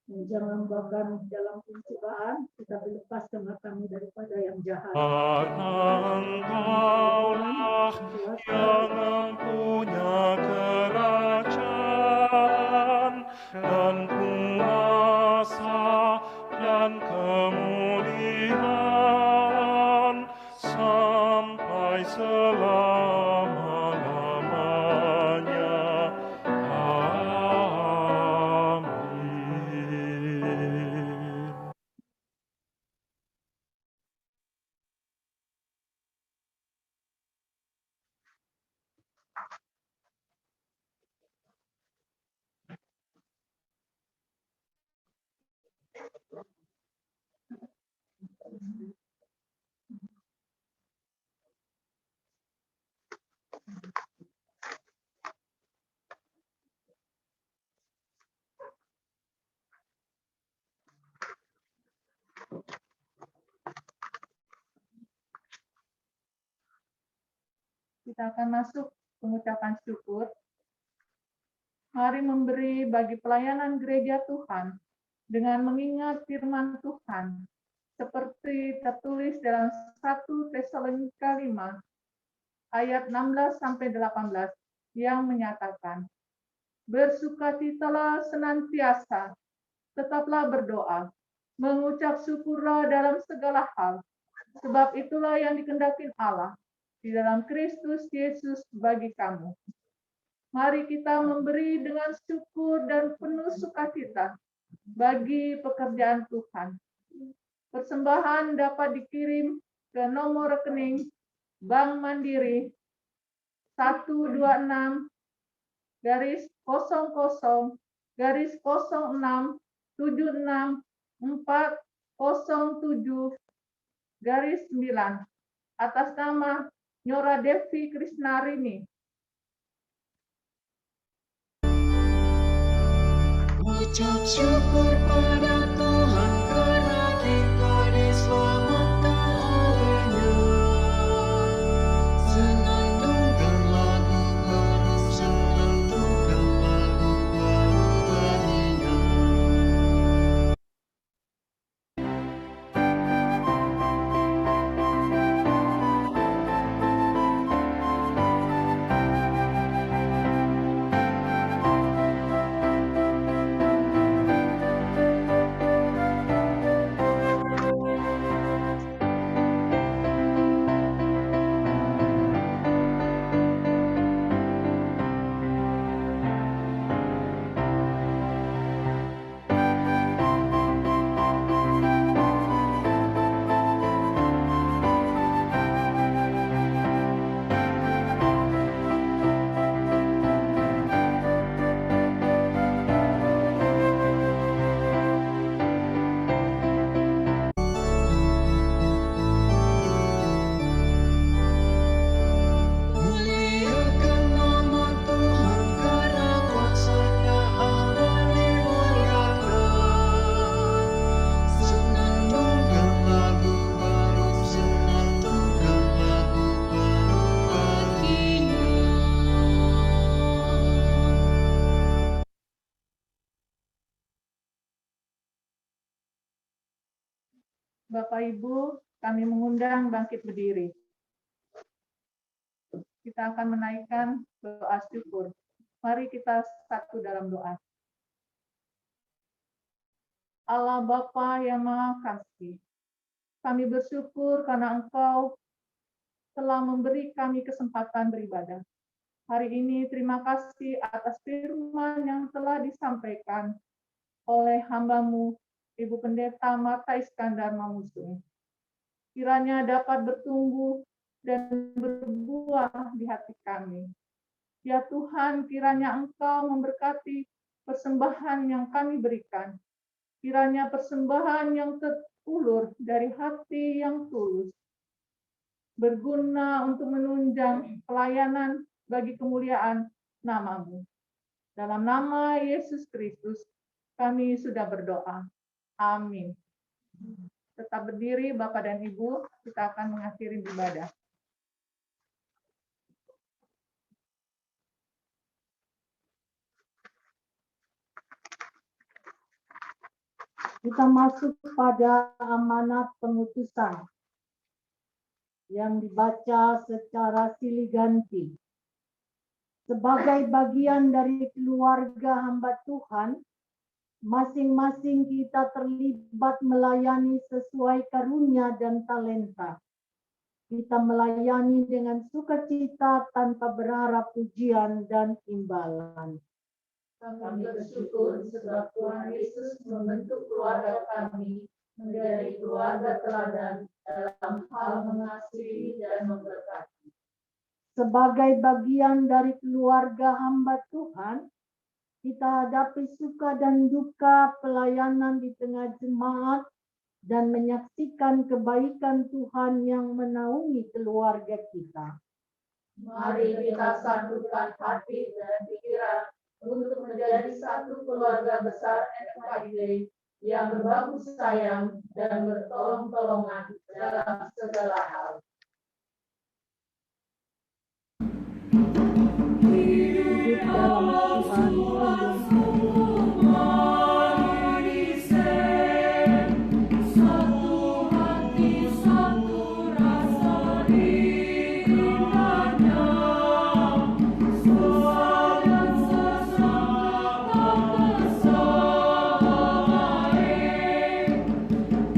Dan jangan bawa kami dalam pencobaan, tetapi lepaskanlah kami daripada yang jahat. Engkaulah yang mempunyai kerajaan dan kuasa dan kemuliaan sampai selama-lamanya. Amin. Kita akan masuk pengucapan syukur. Mari memberi bagi pelayanan gereja Tuhan dengan mengingat firman Tuhan seperti tertulis dalam 1 Tesalonika 5 ayat 16 sampai 18 yang menyatakan, bersukacitalah senantiasa, tetaplah berdoa, mengucap syukurlah dalam segala hal, sebab itulah yang dikehendaki Allah di dalam Kristus Yesus bagi kamu. Mari kita memberi dengan syukur dan penuh sukacita bagi pekerjaan Tuhan. Persembahan dapat dikirim ke nomor rekening Bank Mandiri 126 garis 00 garis 06 76 407 garis 9 atas nama Nyora Devi Krisnarini. Ucap syukur pada Tuhan karena kita diselamatkan oleh-Nya. Senandungkan lagu baru, senandungkan lagu baru baginya. Bapak Ibu, kami mengundang bangkit berdiri. Kita akan menaikkan doa syukur. Mari kita satu dalam doa. Allah Bapa yang Maha Kasih, kami bersyukur karena Engkau telah memberi kami kesempatan beribadah. Hari ini terima kasih atas firman yang telah disampaikan oleh hamba-Mu, Ibu Pendeta Marta Iskandar Mamusung. Kiranya dapat bertumbuh dan berbuah di hati kami. Ya Tuhan, kiranya Engkau memberkati persembahan yang kami berikan. Kiranya persembahan yang terulur dari hati yang tulus, berguna untuk menunjang pelayanan bagi kemuliaan nama-Mu. Dalam nama Yesus Kristus, kami sudah berdoa. Amin. Tetap berdiri, Bapak dan Ibu, kita akan mengakhiri ibadah. Kita masuk pada amanat pengutusan yang dibaca secara silih ganti. Sebagai bagian dari keluarga hamba Tuhan, masing-masing kita terlibat melayani sesuai karunia dan talenta. Kita melayani dengan sukacita tanpa berharap pujian dan imbalan. Kami bersyukur sebab Tuhan Yesus membentuk keluarga kami menjadi keluarga teladan dalam hal mengasihi dan memberkati. Sebagai bagian dari keluarga hamba Tuhan, kita hadapi suka dan duka pelayanan di tengah jemaat dan menyaksikan kebaikan Tuhan yang menaungi keluarga kita. Mari kita satukan hati dan pikiran untuk menjadi satu keluarga besar FKIP yang berbaku sayang dan bertolong-tolongan dalam segala hal. Hidup dalam Tuhan.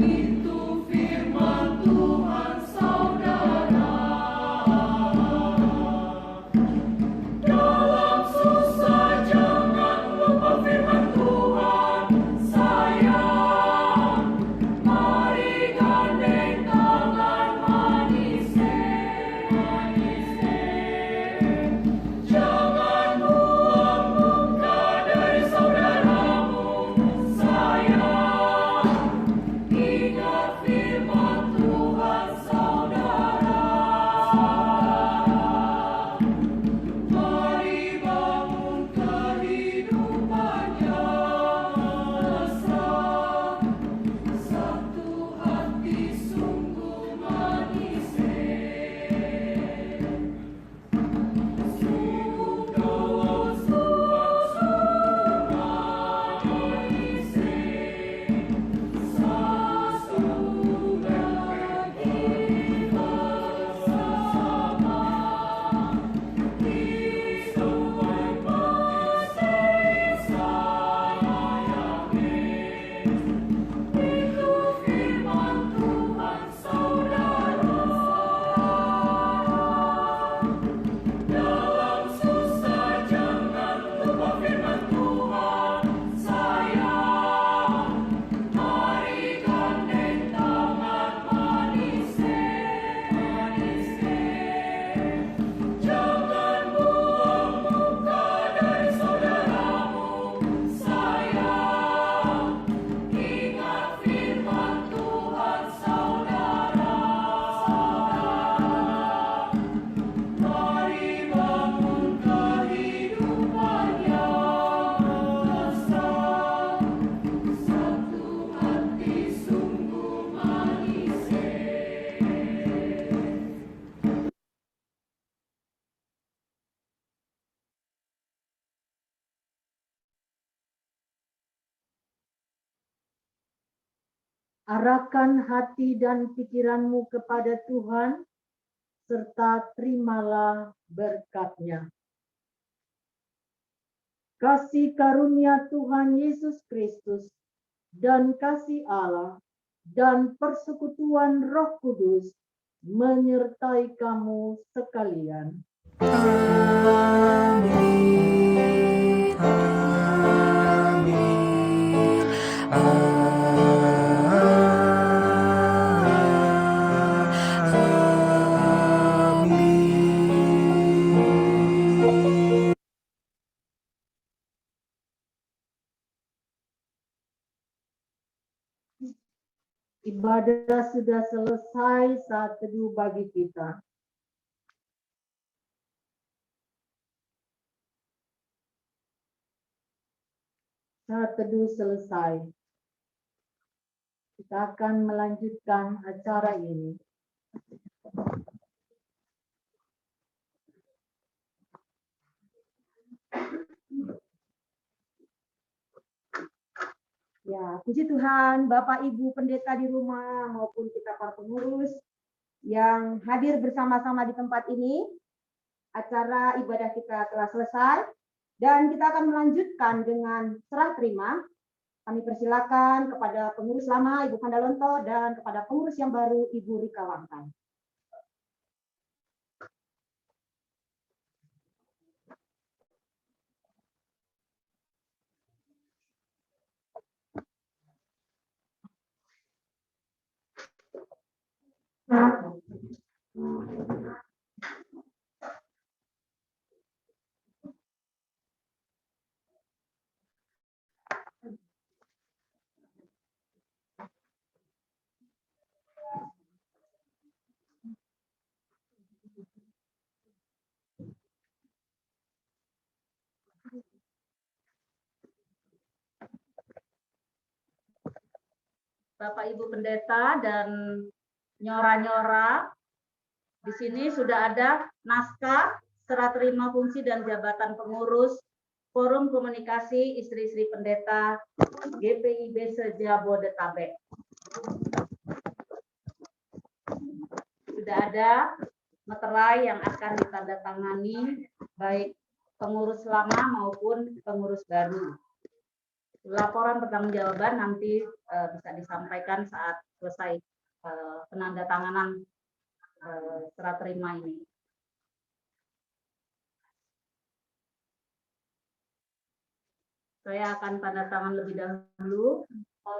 Itu firman Tuhan saudara. Arahkan hati dan pikiranmu kepada Tuhan, serta terimalah berkat-Nya. Kasih karunia Tuhan Yesus Kristus dan kasih Allah dan persekutuan Roh Kudus menyertai kamu sekalian. Amin. Amin. Amin. Ibadah sudah selesai, saat teduh bagi kita. Saat teduh selesai. Kita akan melanjutkan acara ini. Ya, puji Tuhan, Bapak Ibu pendeta di rumah maupun kita para pengurus yang hadir bersama-sama di tempat ini. Acara ibadah kita telah selesai dan kita akan melanjutkan dengan serah terima. Kami persilakan kepada pengurus lama Ibu Pandalonto dan kepada pengurus yang baru Ibu Rika Wangkai. Bapak Ibu pendeta dan nyora-nyora, di sini sudah ada naskah serah terima fungsi dan jabatan pengurus Forum Komunikasi Istri-Istri Pendeta GPIB Sejabodetabek. Sudah ada meterai yang akan ditandatangani baik pengurus lama maupun pengurus baru. Laporan pertanggungjawaban nanti bisa disampaikan saat selesai penandatanganan serah terima ini. Saya akan tanda tangan lebih dahulu.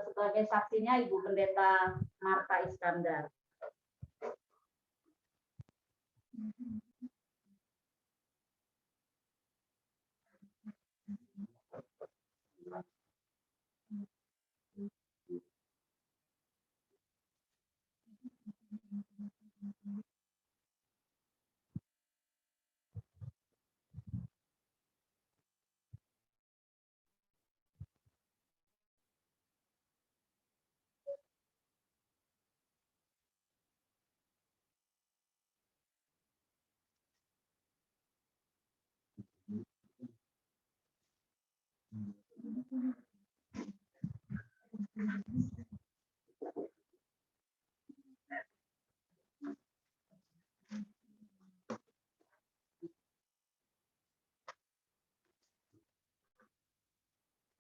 Sebagai saksinya Ibu Pendeta Marta Iskandar.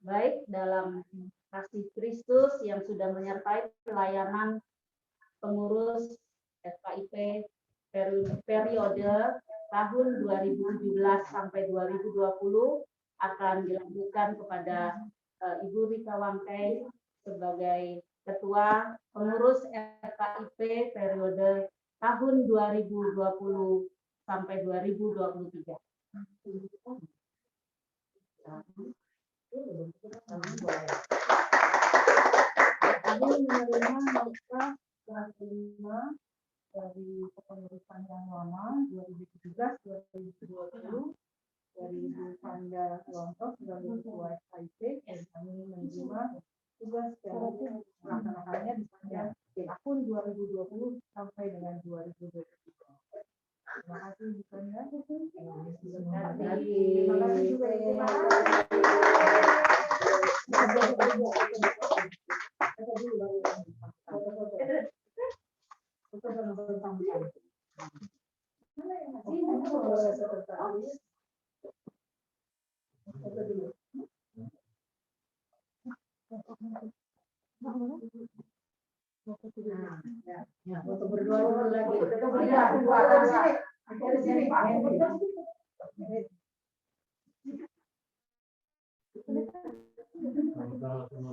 Baik, dalam kasih Kristus yang sudah menyertai pelayanan pengurus FKIP periode tahun 2017 sampai 2020 akan dilanjutkan kepada Ibu Rika Wangkai sebagai Ketua Pengurus FKIP periode tahun 2020 sampai 2023. Kami menerima naskah serah terima dari kepengurusan yang lama 2017-2020 dari Ibu Panda Lontok sebagai Ketua FKIP, dan kami menerima tugas dan melaksanakannya di sepanjang tahun 2020 sampai dengan 2023. Terima kasih Bu Panda. Terima kasih juga Ibu. Ya, foto berdua dulu lagi. Iya, dari sini. Dari sini.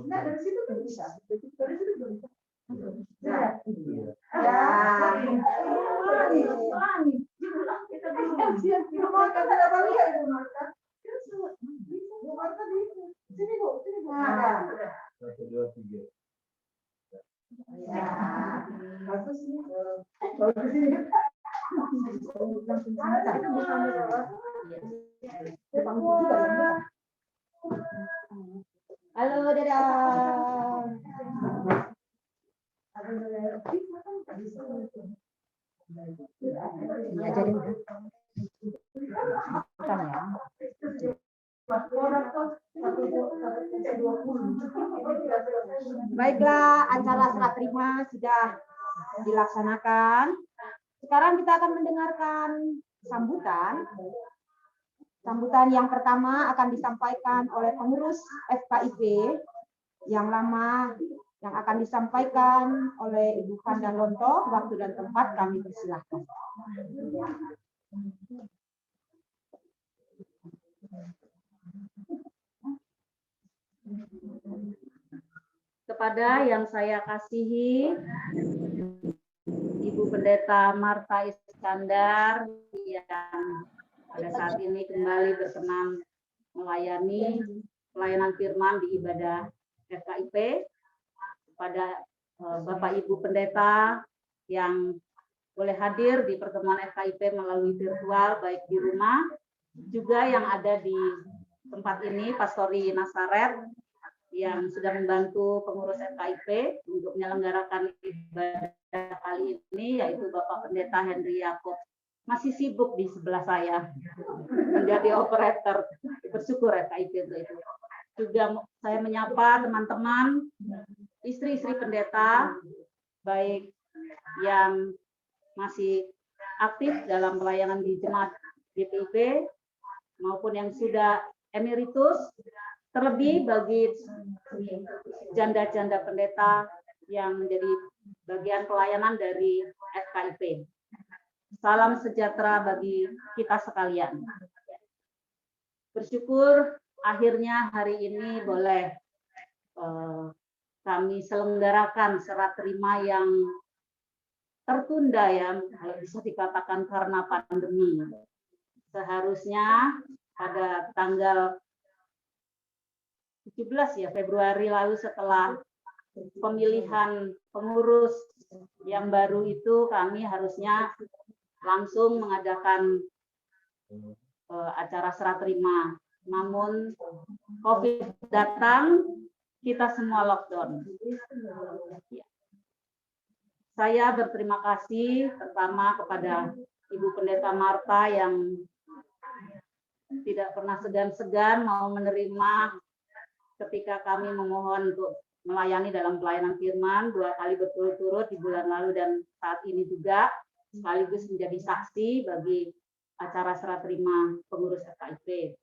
Nah, dari situ kan bisa. Dari situ bisa. Ya. Kita bisa kata apa lihat Bu Marta? Bu Marta di sini Bu, sini Bu. Satu, dua, tiga. Ya. Bagus nih. Bagus ini. Halo, dadah. Diajarin kan? Bukan ya. Baiklah, acara serah terima sudah dilaksanakan. Sekarang kita akan mendengarkan sambutan. Sambutan yang pertama akan disampaikan oleh pengurus FKIP yang lama, yang akan disampaikan oleh Ibu Fanda Lonto. Waktu dan tempat kami persilahkan. Kepada yang saya kasihi, Ibu Pendeta Marta Iskandar yang pada saat ini kembali berkenan melayani pelayanan firman di ibadah FKIP, kepada Bapak Ibu Pendeta yang boleh hadir di pertemuan FKIP melalui virtual baik di rumah, juga yang ada di tempat ini, Pastori Nasaret yang sudah membantu pengurus FKIP untuk menyelenggarakan ibadah kali ini, yaitu Bapak Pendeta Henry Yakob. Masih sibuk di sebelah saya menjadi operator, bersyukur FKIP untuk itu. Juga saya menyapa teman-teman, istri-istri pendeta, baik yang masih aktif dalam pelayanan di jemaat GPIP maupun yang sudah emeritus, terlebih bagi janda-janda pendeta yang menjadi bagian pelayanan dari FKIP. Salam sejahtera bagi kita sekalian. Bersyukur akhirnya hari ini boleh kami selenggarakan serah terima yang tertunda ya, kalau bisa dikatakan karena pandemi. Seharusnya pada tanggal 17 ya Februari lalu setelah pemilihan pengurus yang baru itu kami harusnya langsung mengadakan acara serah terima. Namun COVID datang, kita semua lockdown. Saya berterima kasih pertama kepada Ibu Pendeta Marta yang tidak pernah segan-segan mau menerima ketika kami memohon untuk melayani dalam pelayanan firman 2 kali berturut-turut di bulan lalu dan saat ini juga, sekaligus menjadi saksi bagi acara serah terima pengurus FKIP.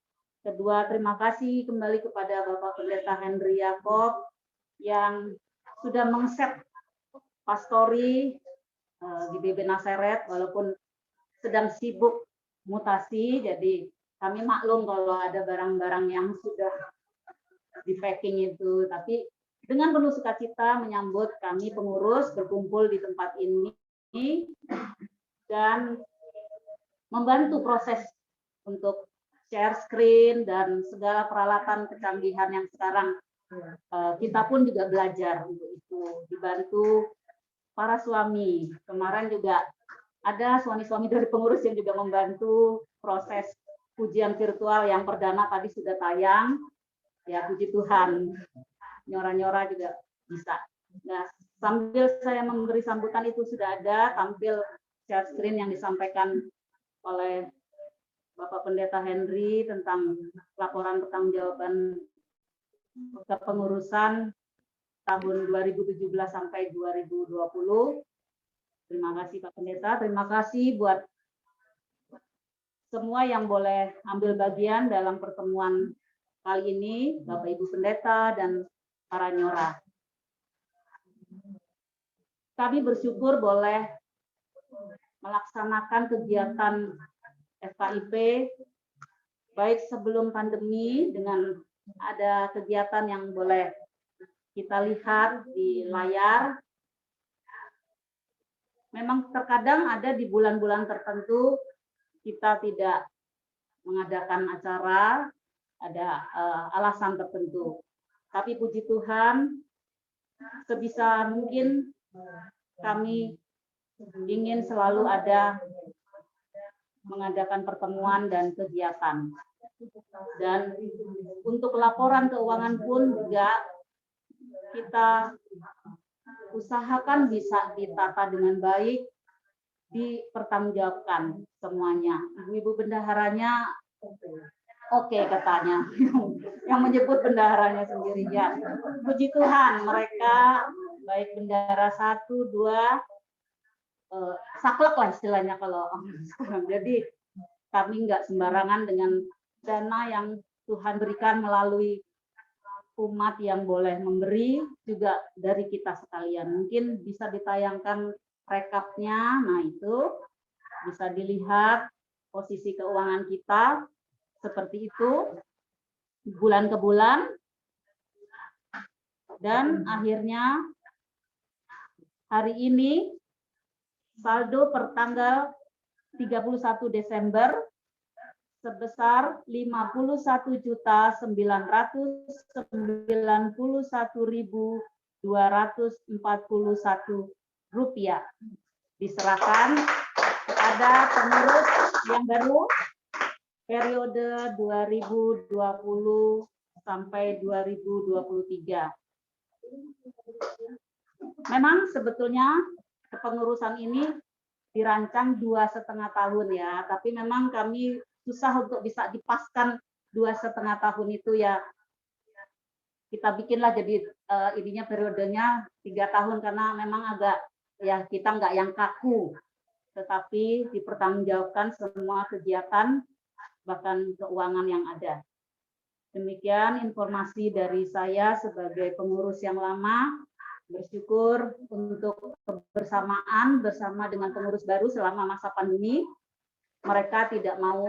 Kedua, terima kasih kembali kepada Bapak Pendeta Henry Yakob yang sudah mengset pastori di BB Nasaret walaupun sedang sibuk mutasi, jadi kami maklum kalau ada barang-barang yang sudah di packing itu, tapi dengan penuh sukacita menyambut kami pengurus berkumpul di tempat ini dan membantu proses untuk share screen dan segala peralatan kecanggihan yang sekarang kita pun juga belajar untuk itu, dibantu para suami. Kemarin juga ada suami-suami dari pengurus yang juga membantu proses pujian virtual yang perdana tadi sudah tayang. Ya, puji Tuhan. Nyora-nyora juga bisa. Nah, sambil saya memberi sambutan itu sudah ada tampil share screen yang disampaikan oleh Bapak Pendeta Henry tentang laporan pertanggungjawaban kepengurusan tahun 2017 sampai 2020. Terima kasih Pak Pendeta, terima kasih buat semua yang boleh ambil bagian dalam pertemuan kali ini, Bapak Ibu Pendeta dan para nyora. Kami bersyukur boleh melaksanakan kegiatan FKIP baik sebelum pandemi dengan ada kegiatan yang boleh kita lihat di layar. Memang terkadang ada di bulan-bulan tertentu kita tidak mengadakan acara, ada alasan tertentu. Tapi puji Tuhan, sebisa mungkin kami ingin selalu ada mengadakan pertemuan dan kegiatan. Dan untuk laporan keuangan pun juga kita usahakan bisa ditata dengan baik, dipertanggungjawabkan semuanya. Ibu-ibu bendaharanya oke katanya, yang menyebut bendaharanya sendiri ya. Puji Tuhan, mereka baik bendahara 1, 2, saklek lah istilahnya kalau sekarang. Jadi kami nggak sembarangan dengan dana yang Tuhan berikan melalui umat yang boleh memberi, juga dari kita sekalian. Mungkin bisa ditayangkan rekapnya, nah itu bisa dilihat posisi keuangan kita seperti itu bulan ke bulan, dan akhirnya hari ini saldo per tanggal 31 Desember sebesar 51.991.241 rupiah diserahkan kepada pengurus yang baru periode 2020 sampai 2023. Memang sebetulnya kepengurusan ini dirancang 2,5 tahun ya, tapi memang kami susah untuk bisa dipaskan 2,5 tahun itu ya. Kita bikinlah jadi ininya periodenya 3 tahun karena memang agak ya kita nggak yang kaku, tetapi dipertanggungjawabkan semua kegiatan bahkan keuangan yang ada. Demikian informasi dari saya sebagai pengurus yang lama. Bersyukur untuk kebersamaan bersama dengan pengurus baru selama masa pandemi. Mereka tidak mau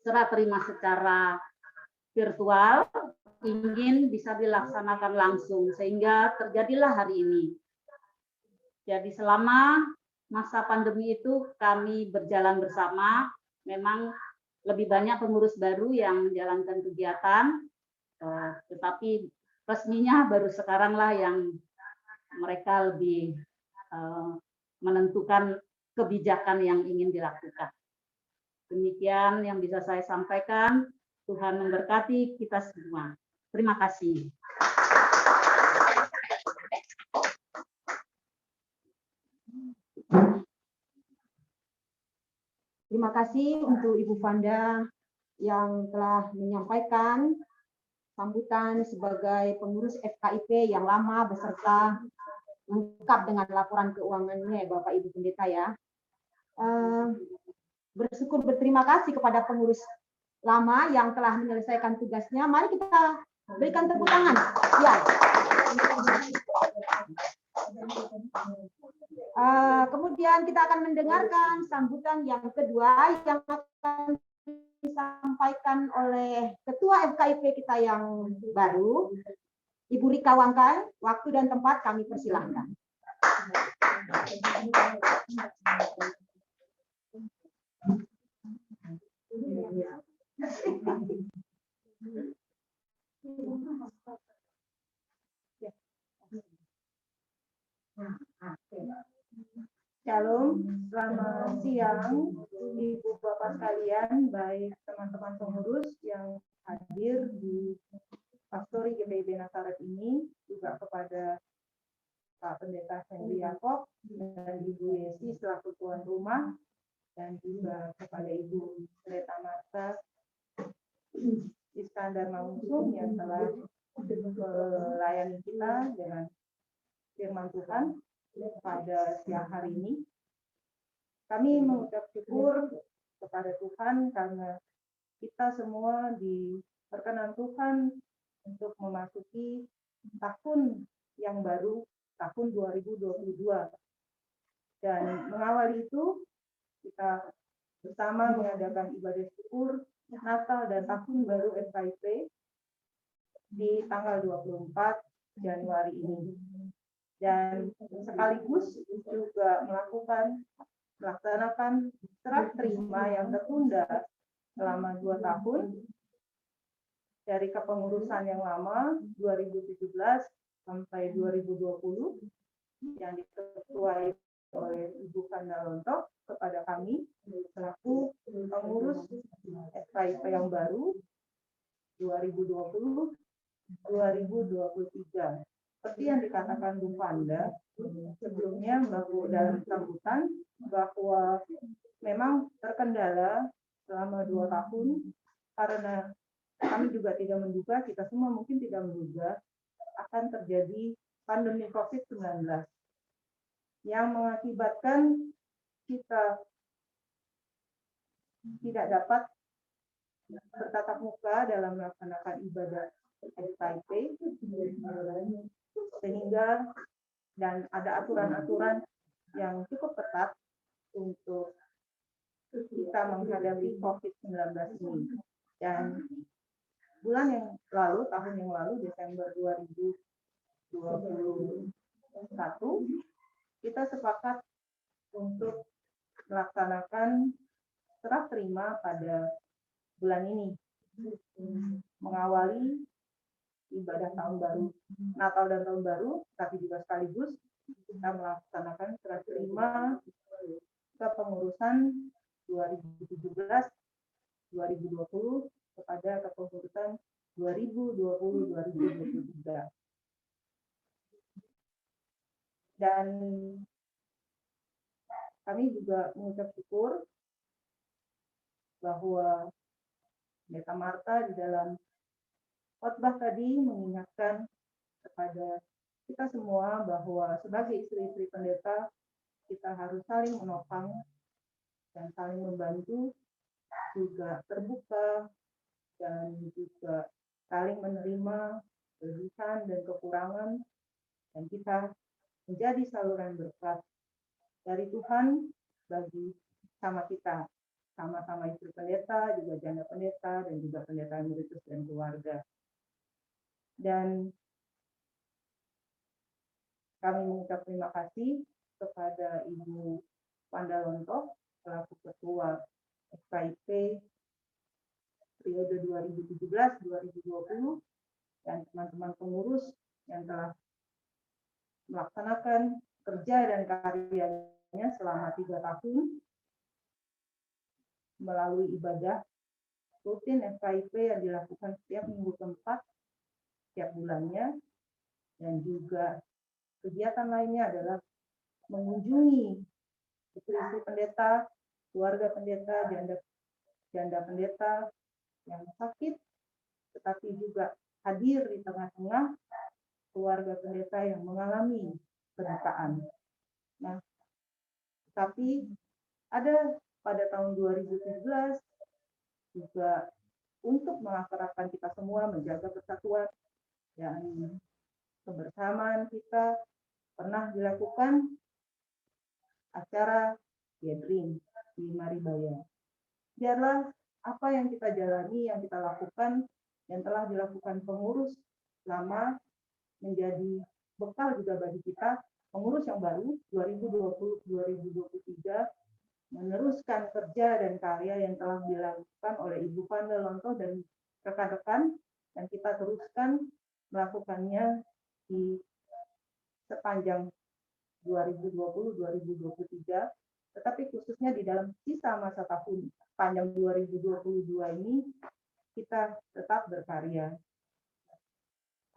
serah terima secara virtual, ingin bisa dilaksanakan langsung, sehingga terjadilah hari ini. Jadi selama masa pandemi itu kami berjalan bersama, memang lebih banyak pengurus baru yang menjalankan kegiatan, tetapi resminya baru sekaranglah yang mereka lebih menentukan kebijakan yang ingin dilakukan. Demikian yang bisa saya sampaikan. Tuhan memberkati kita semua. Terima kasih. Terima kasih untuk Ibu Vanda yang telah menyampaikan sambutan sebagai pengurus FKIP yang lama beserta lengkap dengan laporan keuangannya Bapak Ibu Pendeta ya. Bersyukur berterima kasih kepada pengurus lama yang telah menyelesaikan tugasnya. Mari kita berikan tepuk tangan. Ya. Kemudian kita akan mendengarkan sambutan yang kedua yang akan disampaikan oleh Ketua FKIP kita yang baru, Ibu Rika Wangkai. Waktu dan tempat kami persilahkan. Shalom, selamat siang Ibu Bapak sekalian, baik teman-teman pengurus yang hadir di Pastori GPIB Nazaret ini, juga kepada Pak Pendeta Henry Yakob dan Ibu Yesi selaku tuan rumah, dan juga kepada Ibu Pendeta Marta Iskandar Mangunkusumo yang telah melayani kita dengan firman Tuhan pada siang hari ini. Kami mengucap syukur kepada Tuhan karena kita semua diperkenan Tuhan untuk memasuki tahun yang baru, tahun 2022. Dan mengawali itu, kita bersama mengadakan ibadah syukur Natal dan Tahun Baru FKIP di tanggal 24 Januari ini. Dan sekaligus juga melaksanakan serah terima yang tertunda selama 2 tahun dari kepengurusan yang lama 2017 sampai 2020 yang diketuai oleh Ibu Kandalonto kepada kami selaku pengurus FKIP yang baru 2020-2023. Seperti yang dikatakan Bu Panda sebelumnya dalam sambutan bahwa memang terkendala selama 2 tahun karena kami juga tidak menduga, kita semua mungkin tidak menduga akan terjadi pandemi COVID-19 yang mengakibatkan kita tidak dapat bertatap muka dalam melaksanakan ibadah FKIP, sehingga dan ada aturan-aturan yang cukup ketat untuk kita menghadapi COVID-19 ini. Dan bulan yang lalu, tahun yang lalu, Desember 2021, kita sepakat untuk melaksanakan serah terima pada bulan ini, mengawali ibadah tahun baru, Natal dan tahun baru, tapi juga sekaligus kita melaksanakan serah terima kepengurusan 2017-2020 kepada kepengurusan 2020-2023. Dan kami juga mengucap syukur bahwa Pendeta Marta di dalam khotbah tadi mengingatkan kepada kita semua bahwa sebagai istri-istri pendeta kita harus saling menopang dan saling membantu, juga terbuka dan juga saling menerima kelebihan dan kekurangan, dan kita menjadi saluran berkat dari Tuhan bagi sama kita, sama-sama istri pendeta, juga janda pendeta, dan juga pendeta emeritus dan keluarga. Dan kami mengucap terima kasih kepada Ibu Pandalonto selaku Ketua FKIP periode 2017-2020 dan teman-teman pengurus yang telah melaksanakan kerja dan karyanya selama 3 tahun melalui ibadah rutin FKIP yang dilakukan setiap minggu keempat setiap bulannya, dan juga kegiatan lainnya adalah mengunjungi istri-istri pendeta, keluarga pendeta, janda pendeta yang sakit, tetapi juga hadir di tengah-tengah keluarga pendeta yang mengalami penderitaan. Nah, tapi ada pada tahun 2017 juga untuk mengakrabkan kita semua, menjaga persatuan dan kebersamaan kita, pernah dilakukan acara gathering di Maribaya. Biarlah apa yang kita jalani, yang kita lakukan, yang telah dilakukan pengurus lama menjadi bekal juga bagi kita, pengurus yang baru 2020-2023, meneruskan kerja dan karya yang telah dilakukan oleh Ibu Pandalonto dan rekan-rekan, dan kita teruskan melakukannya di sepanjang 2020-2023, tetapi khususnya di dalam sisa masa tahun panjang 2022 ini kita tetap berkarya.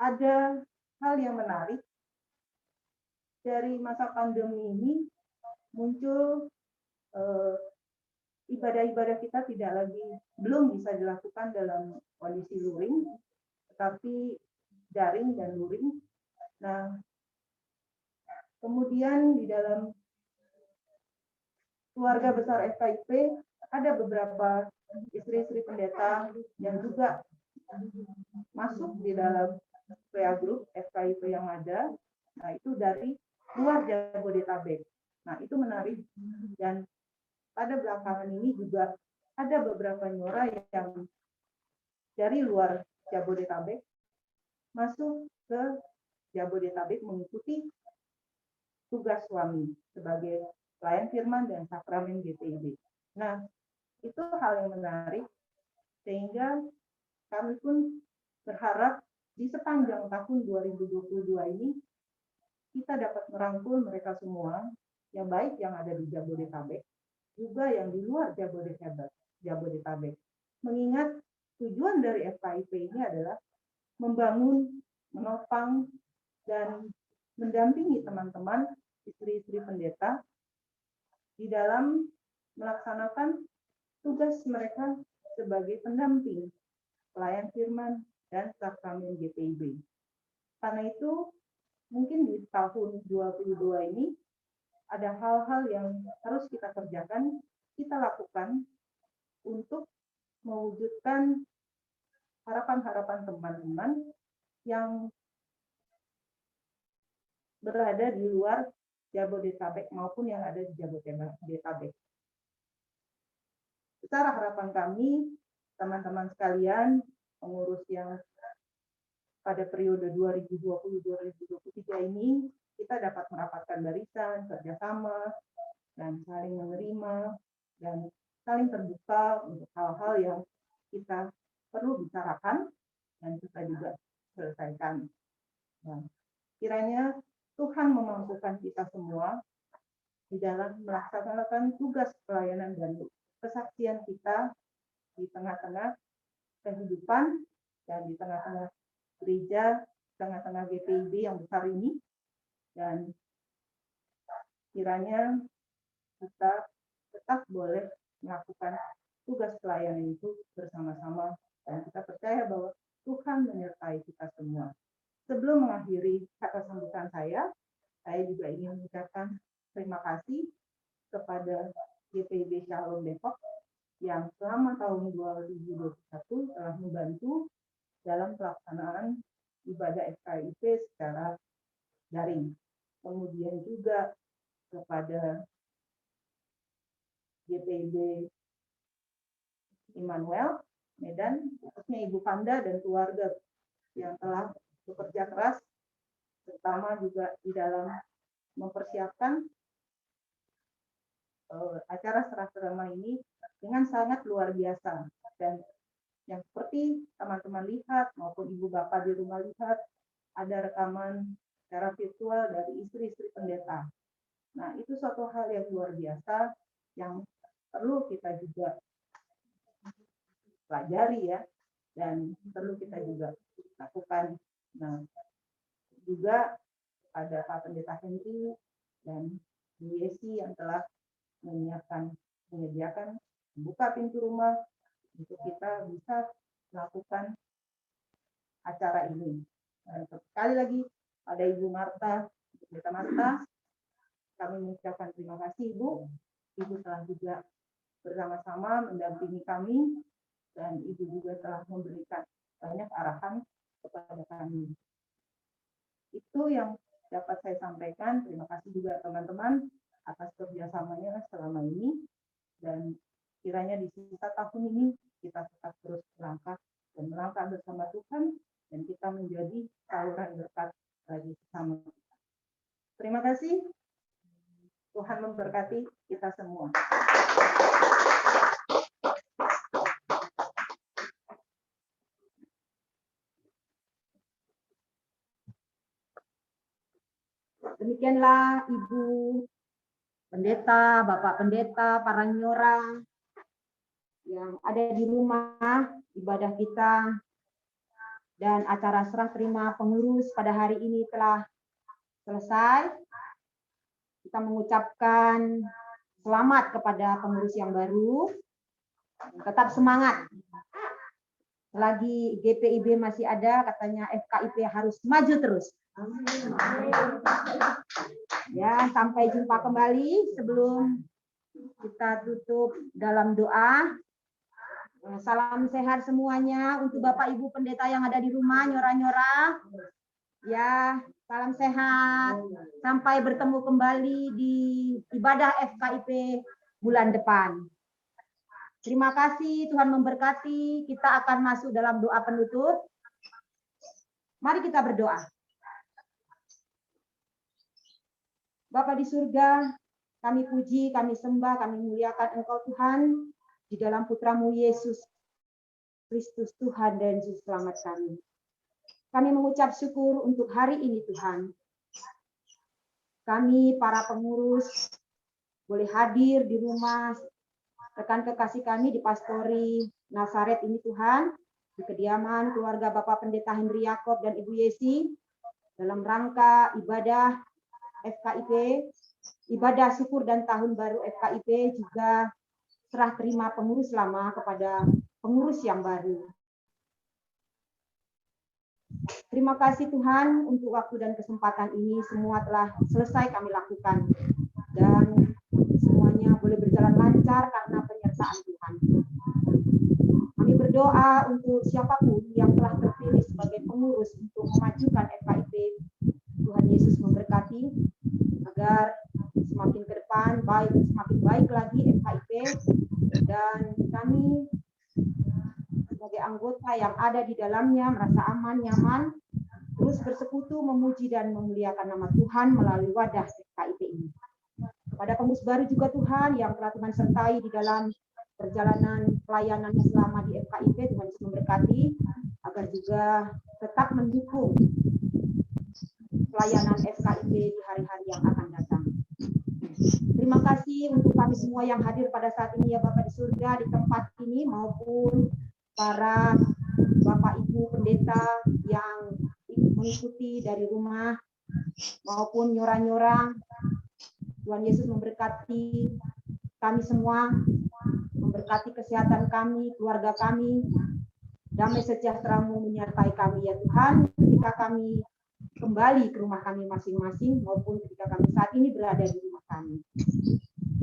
Ada hal yang menarik dari masa pandemi ini, muncul ibadah-ibadah kita belum bisa dilakukan dalam kondisi luring, tetapi daring dan luring. Nah, kemudian di dalam keluarga besar FKIP ada beberapa istri-istri pendeta yang juga masuk di dalam PA Group FKIP yang ada. Nah, itu dari luar Jabodetabek. Nah, itu menarik. Dan pada belakangan ini juga ada beberapa nyora yang dari luar Jabodetabek masuk ke Jabodetabek mengikuti tugas suami sebagai pelayan firman dan sakramen GPIB. Nah, itu hal yang menarik sehingga kami pun berharap di sepanjang tahun 2022 ini kita dapat merangkul mereka semua, yang baik yang ada di Jabodetabek, juga yang di luar Jabodetabek. Mengingat tujuan dari FKIP ini adalah membangun, menopang, dan mendampingi teman-teman istri-istri pendeta di dalam melaksanakan tugas mereka sebagai pendamping, pelayan firman, dan sakramen GPIB. Karena itu, mungkin di tahun 2022 ini ada hal-hal yang harus kita kerjakan, kita lakukan untuk mewujudkan harapan-harapan teman-teman yang berada di luar Jabodetabek maupun yang ada di Jabodetabek. Secara harapan kami, teman-teman sekalian, pengurus yang pada periode 2020-2023 ini, kita dapat merapatkan barisan, kerjasama, dan saling menerima, dan saling terbuka untuk hal-hal yang kita perlu bicarakan, dan kita juga selesaikan. Nah, kiranya Tuhan memampukan kita semua di dalam melaksanakan tugas pelayanan dan kesaksian kita di tengah-tengah kehidupan dan di tengah-tengah gereja, tengah-tengah GPIB yang besar ini, dan kiranya kita tetap boleh melakukan tugas pelayanan itu bersama-sama, dan kita percaya bahwa Tuhan menyertai kita semua. Sebelum mengakhiri kata sambutan saya juga ingin mengucapkan terima kasih kepada GPIB Shalom Depok yang selama tahun 2021 telah membantu dalam pelaksanaan ibadah FKIP secara daring. Kemudian juga kepada GPIB Immanuel Medan, khususnya Ibu Panda dan keluarga yang telah bekerja keras, terutama juga di dalam mempersiapkan acara serah terima ini dengan sangat luar biasa. Dan yang seperti teman-teman lihat maupun ibu bapak di rumah lihat, ada rekaman secara virtual dari istri-istri pendeta. Nah, itu suatu hal yang luar biasa yang perlu kita juga pelajari ya, dan perlu kita juga lakukan. Nah, juga ada Pak Pendeta Henry dan Bu Yesi yang telah menyediakan membuka pintu rumah untuk kita bisa melakukan acara ini. Dan sekali lagi pada Ibu Marta, Pendeta Marta, kami mengucapkan terima kasih Ibu. Ibu telah juga bersama-sama mendampingi kami, dan Ibu juga telah memberikan banyak arahan kepada kami. Itu yang dapat saya sampaikan. Terima kasih juga teman-teman atas kerjasamanya selama ini, dan kiranya di sisa tahun ini kita tetap terus melangkah dan melangkah bersama Tuhan, dan kita menjadi saluran berkat bagi sesama kita. Terima kasih. Tuhan memberkati kita semua. Demikianlah Ibu Pendeta, Bapak Pendeta, para nyora yang ada di rumah ibadah kita, dan acara serah terima pengurus pada hari ini telah selesai. Kita mengucapkan selamat kepada pengurus yang baru. Tetap semangat. Selagi GPIB masih ada, katanya FKIP harus maju terus. Ya, sampai jumpa kembali. Sebelum Kita tutup dalam doa. Salam sehat semuanya untuk Bapak Ibu pendeta yang ada di rumah, nyora-nyora. Ya, salam sehat. Sampai bertemu kembali di ibadah FKIP bulan depan. Terima kasih, Tuhan memberkati. Kita akan masuk dalam doa penutup. Mari kita berdoa. Bapa di surga, kami puji, kami sembah, kami muliakan Engkau Tuhan di dalam Putramu Yesus Kristus Tuhan dan Juru Selamat kami. Kami mengucap syukur untuk hari ini Tuhan. Kami para pengurus boleh hadir di rumah rekan kekasih kami di Pastori Nazaret ini Tuhan, di kediaman keluarga Bapak Pendeta Henry Yakob dan Ibu Yesi dalam rangka ibadah FKIP, ibadah syukur dan tahun baru FKIP, juga serah terima pengurus lama kepada pengurus yang baru. Terima kasih Tuhan untuk waktu dan kesempatan ini, semua telah selesai kami lakukan dan semuanya boleh berjalan lancar karena penyertaan Tuhan. Kami berdoa untuk siapapun yang telah terpilih sebagai pengurus untuk memajukan FKIP. Tuhan Yesus memberkati agar semakin ke depan semakin baik lagi FKIP, dan kami sebagai anggota yang ada di dalamnya merasa aman, nyaman, terus bersekutu memuji dan memuliakan nama Tuhan melalui wadah FKIP ini. Kepada pengurus baru juga Tuhan yang telah Tuhan sertai di dalam perjalanan pelayanannya selama di FKIP, Tuhan Yesus memberkati agar juga tetap mendukung pelayanan FKIP di hari-hari yang akan datang. Terima kasih untuk kami semua yang hadir pada saat ini ya Bapak di surga, di tempat ini maupun para Bapak Ibu pendeta yang mengikuti dari rumah maupun nyora-nyora. Tuhan Yesus memberkati kami semua, memberkati kesehatan kami, keluarga kami, damai sejahtera-Mu menyertai kami ya Tuhan ketika kami kembali ke rumah kami masing-masing maupun ketika kami saat ini berada di rumah kami.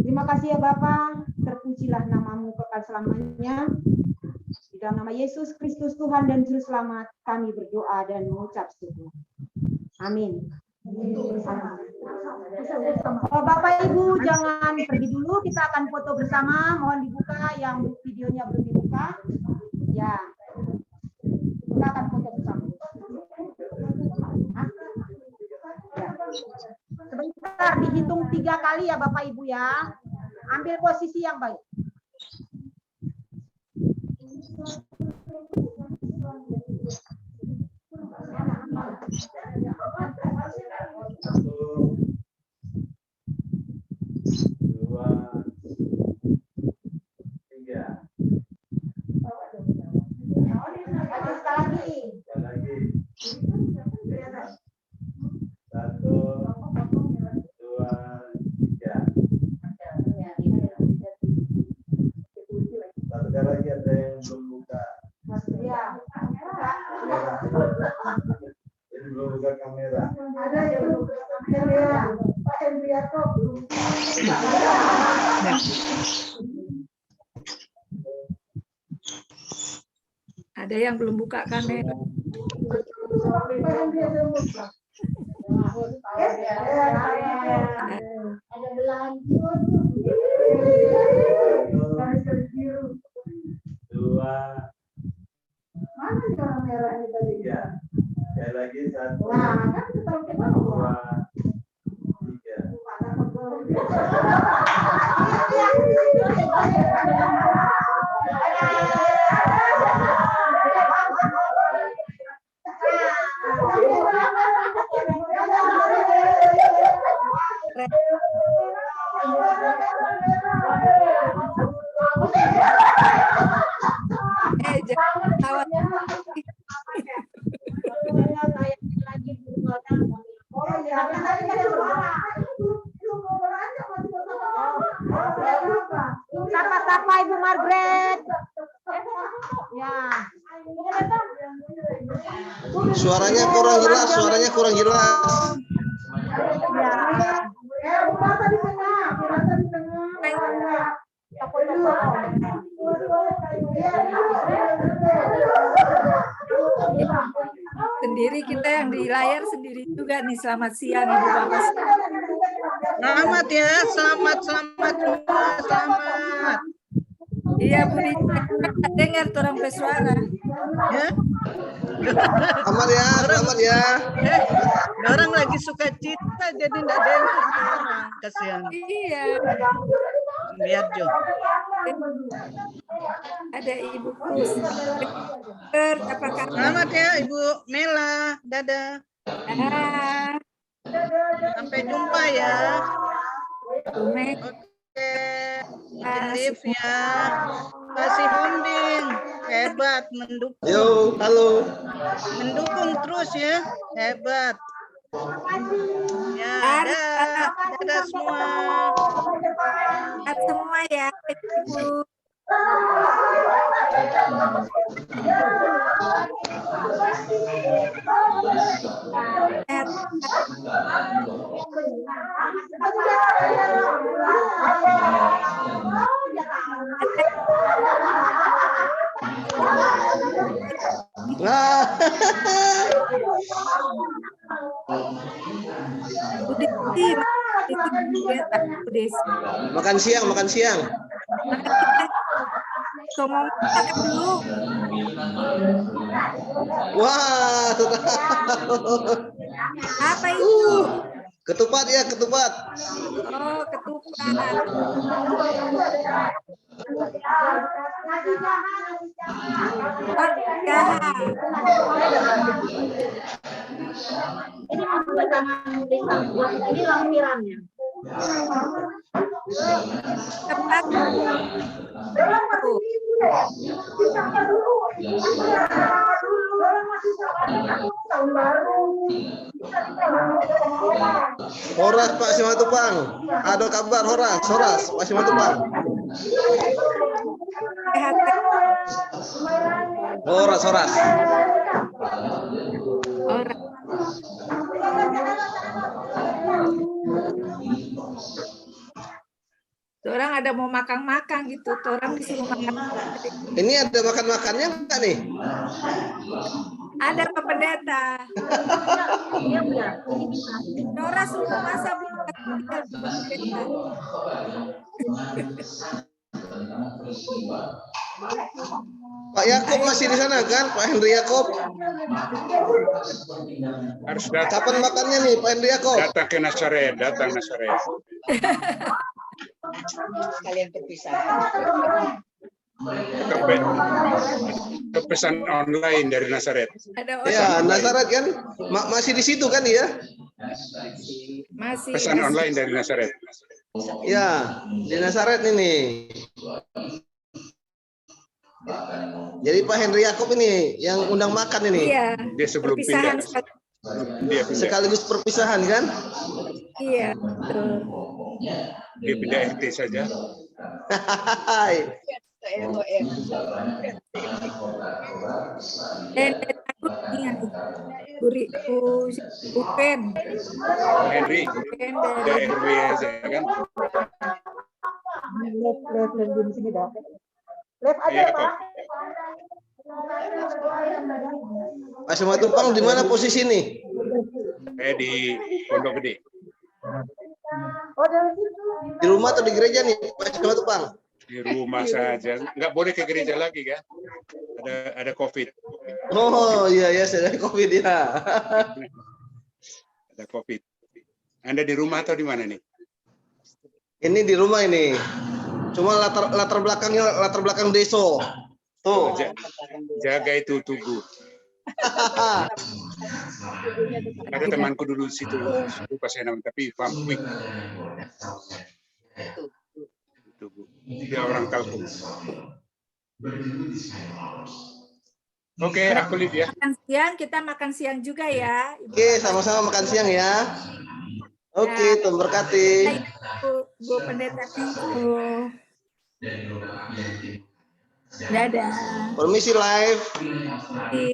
Terima kasih ya Bapa, terpujilah nama-Mu kekal selamanya. Di dalam nama Yesus Kristus Tuhan dan Juru Selamat kami berdoa dan mengucap syukur. Amin. Bapak Ibu jangan pergi dulu, kita akan foto bersama. Mohon dibuka yang videonya belum dibuka. Ya, kita akan foto bersama. Sebentar, dihitung 3 kali ya Bapak Ibu ya. Ambil posisi yang baik. Ada yang belum buka kamera. Mana kamera ini tadi? Ya. Sekali lagi 1, 2, Jangan ketawa. Sapa-sapa Ibu Margaret. Ya. Suaranya kurang jelas, suaranya kurang jelas. Rasa di tengah. sendiri, kita yang di layar sendiri juga nih. Selamat siang Ibu Bapak. Selamat ya, selamat semua, selamat. Iya Bu Rita, dengar orang bersuara. Ya. Selamat ya, selamat ya. Orang lagi suka cita jadi enggak ada yang orang, kasihan. Iya. Lihat Jo. Ada Ibu apa kabar? Selamat ya Ibu Mela, dadah. Ah, Sampai jumpa ya. Mek. Oke, live ya. Kasih Honding, hebat mendukung. Yo, halo. Mendukung terus ya, hebat. Ya, dadah semua. Semua ya Ibu. Nah. Makan siang, makan siang. Ngomong dulu. Wah. Apa itu? Ketupat ya, ketupat. Oh, ketupat. Ini lampirannya. Tepat. Horas Pak Simatupang. Ada kabar Horas Pak Simatupang. Horas. Orang ada mau makan gitu, orang disuruh makan. Ini ada makan-makannya enggak nih? Ada Pak Pendeta. Nora suruh masa belum Pak Yakob masih di sana kan? Pak Henry Yakob. Harus datang. Kapan makannya nih Pak Henry Yakob? Datang ke Nazaret, datang Nazaret. Kalian terpisah. Pesan online dari Nazaret. Ya, Nazaret kan masih di situ kan ya? Masih. Pesan online dari Nazaret. Ya, di Nazaret ini. Jadi Pak Henry Yakob ini yang undang makan ini. Iya. Dia sebelum Perpisahan pindah. Dia pindah. Sekaligus perpisahan kan? Iya, betul. Dia pindah RT saja. Bukan. Henry, dia RW aja kan? Live di sini dah. Live aja Iya, Pak. Pak Simatupang di mana posisi nih? Di Pondok Gede. Oh, dari situ. Di rumah atau di gereja nih Pak Simatupang? Di rumah saja. Nggak boleh ke gereja lagi kan? Ada COVID. Oh iya saya COVID ya. Ada COVID. Anda di rumah atau di mana nih? Ini di rumah ini. Cuma latar belakang deso. Tuh. Jaga itu tubuh. Ada temanku dulu situ, lupa saya namanya, tapi Vampik. Tubuh. Dia orang Kalkum. Oke, aku lihat ya. Makan siang, kita makan siang juga ya. Oke, sama-sama makan siang ya. Oke, Tuhan berkati. Bu Pendeta Pintu. Dadah. Permisi live. Iya.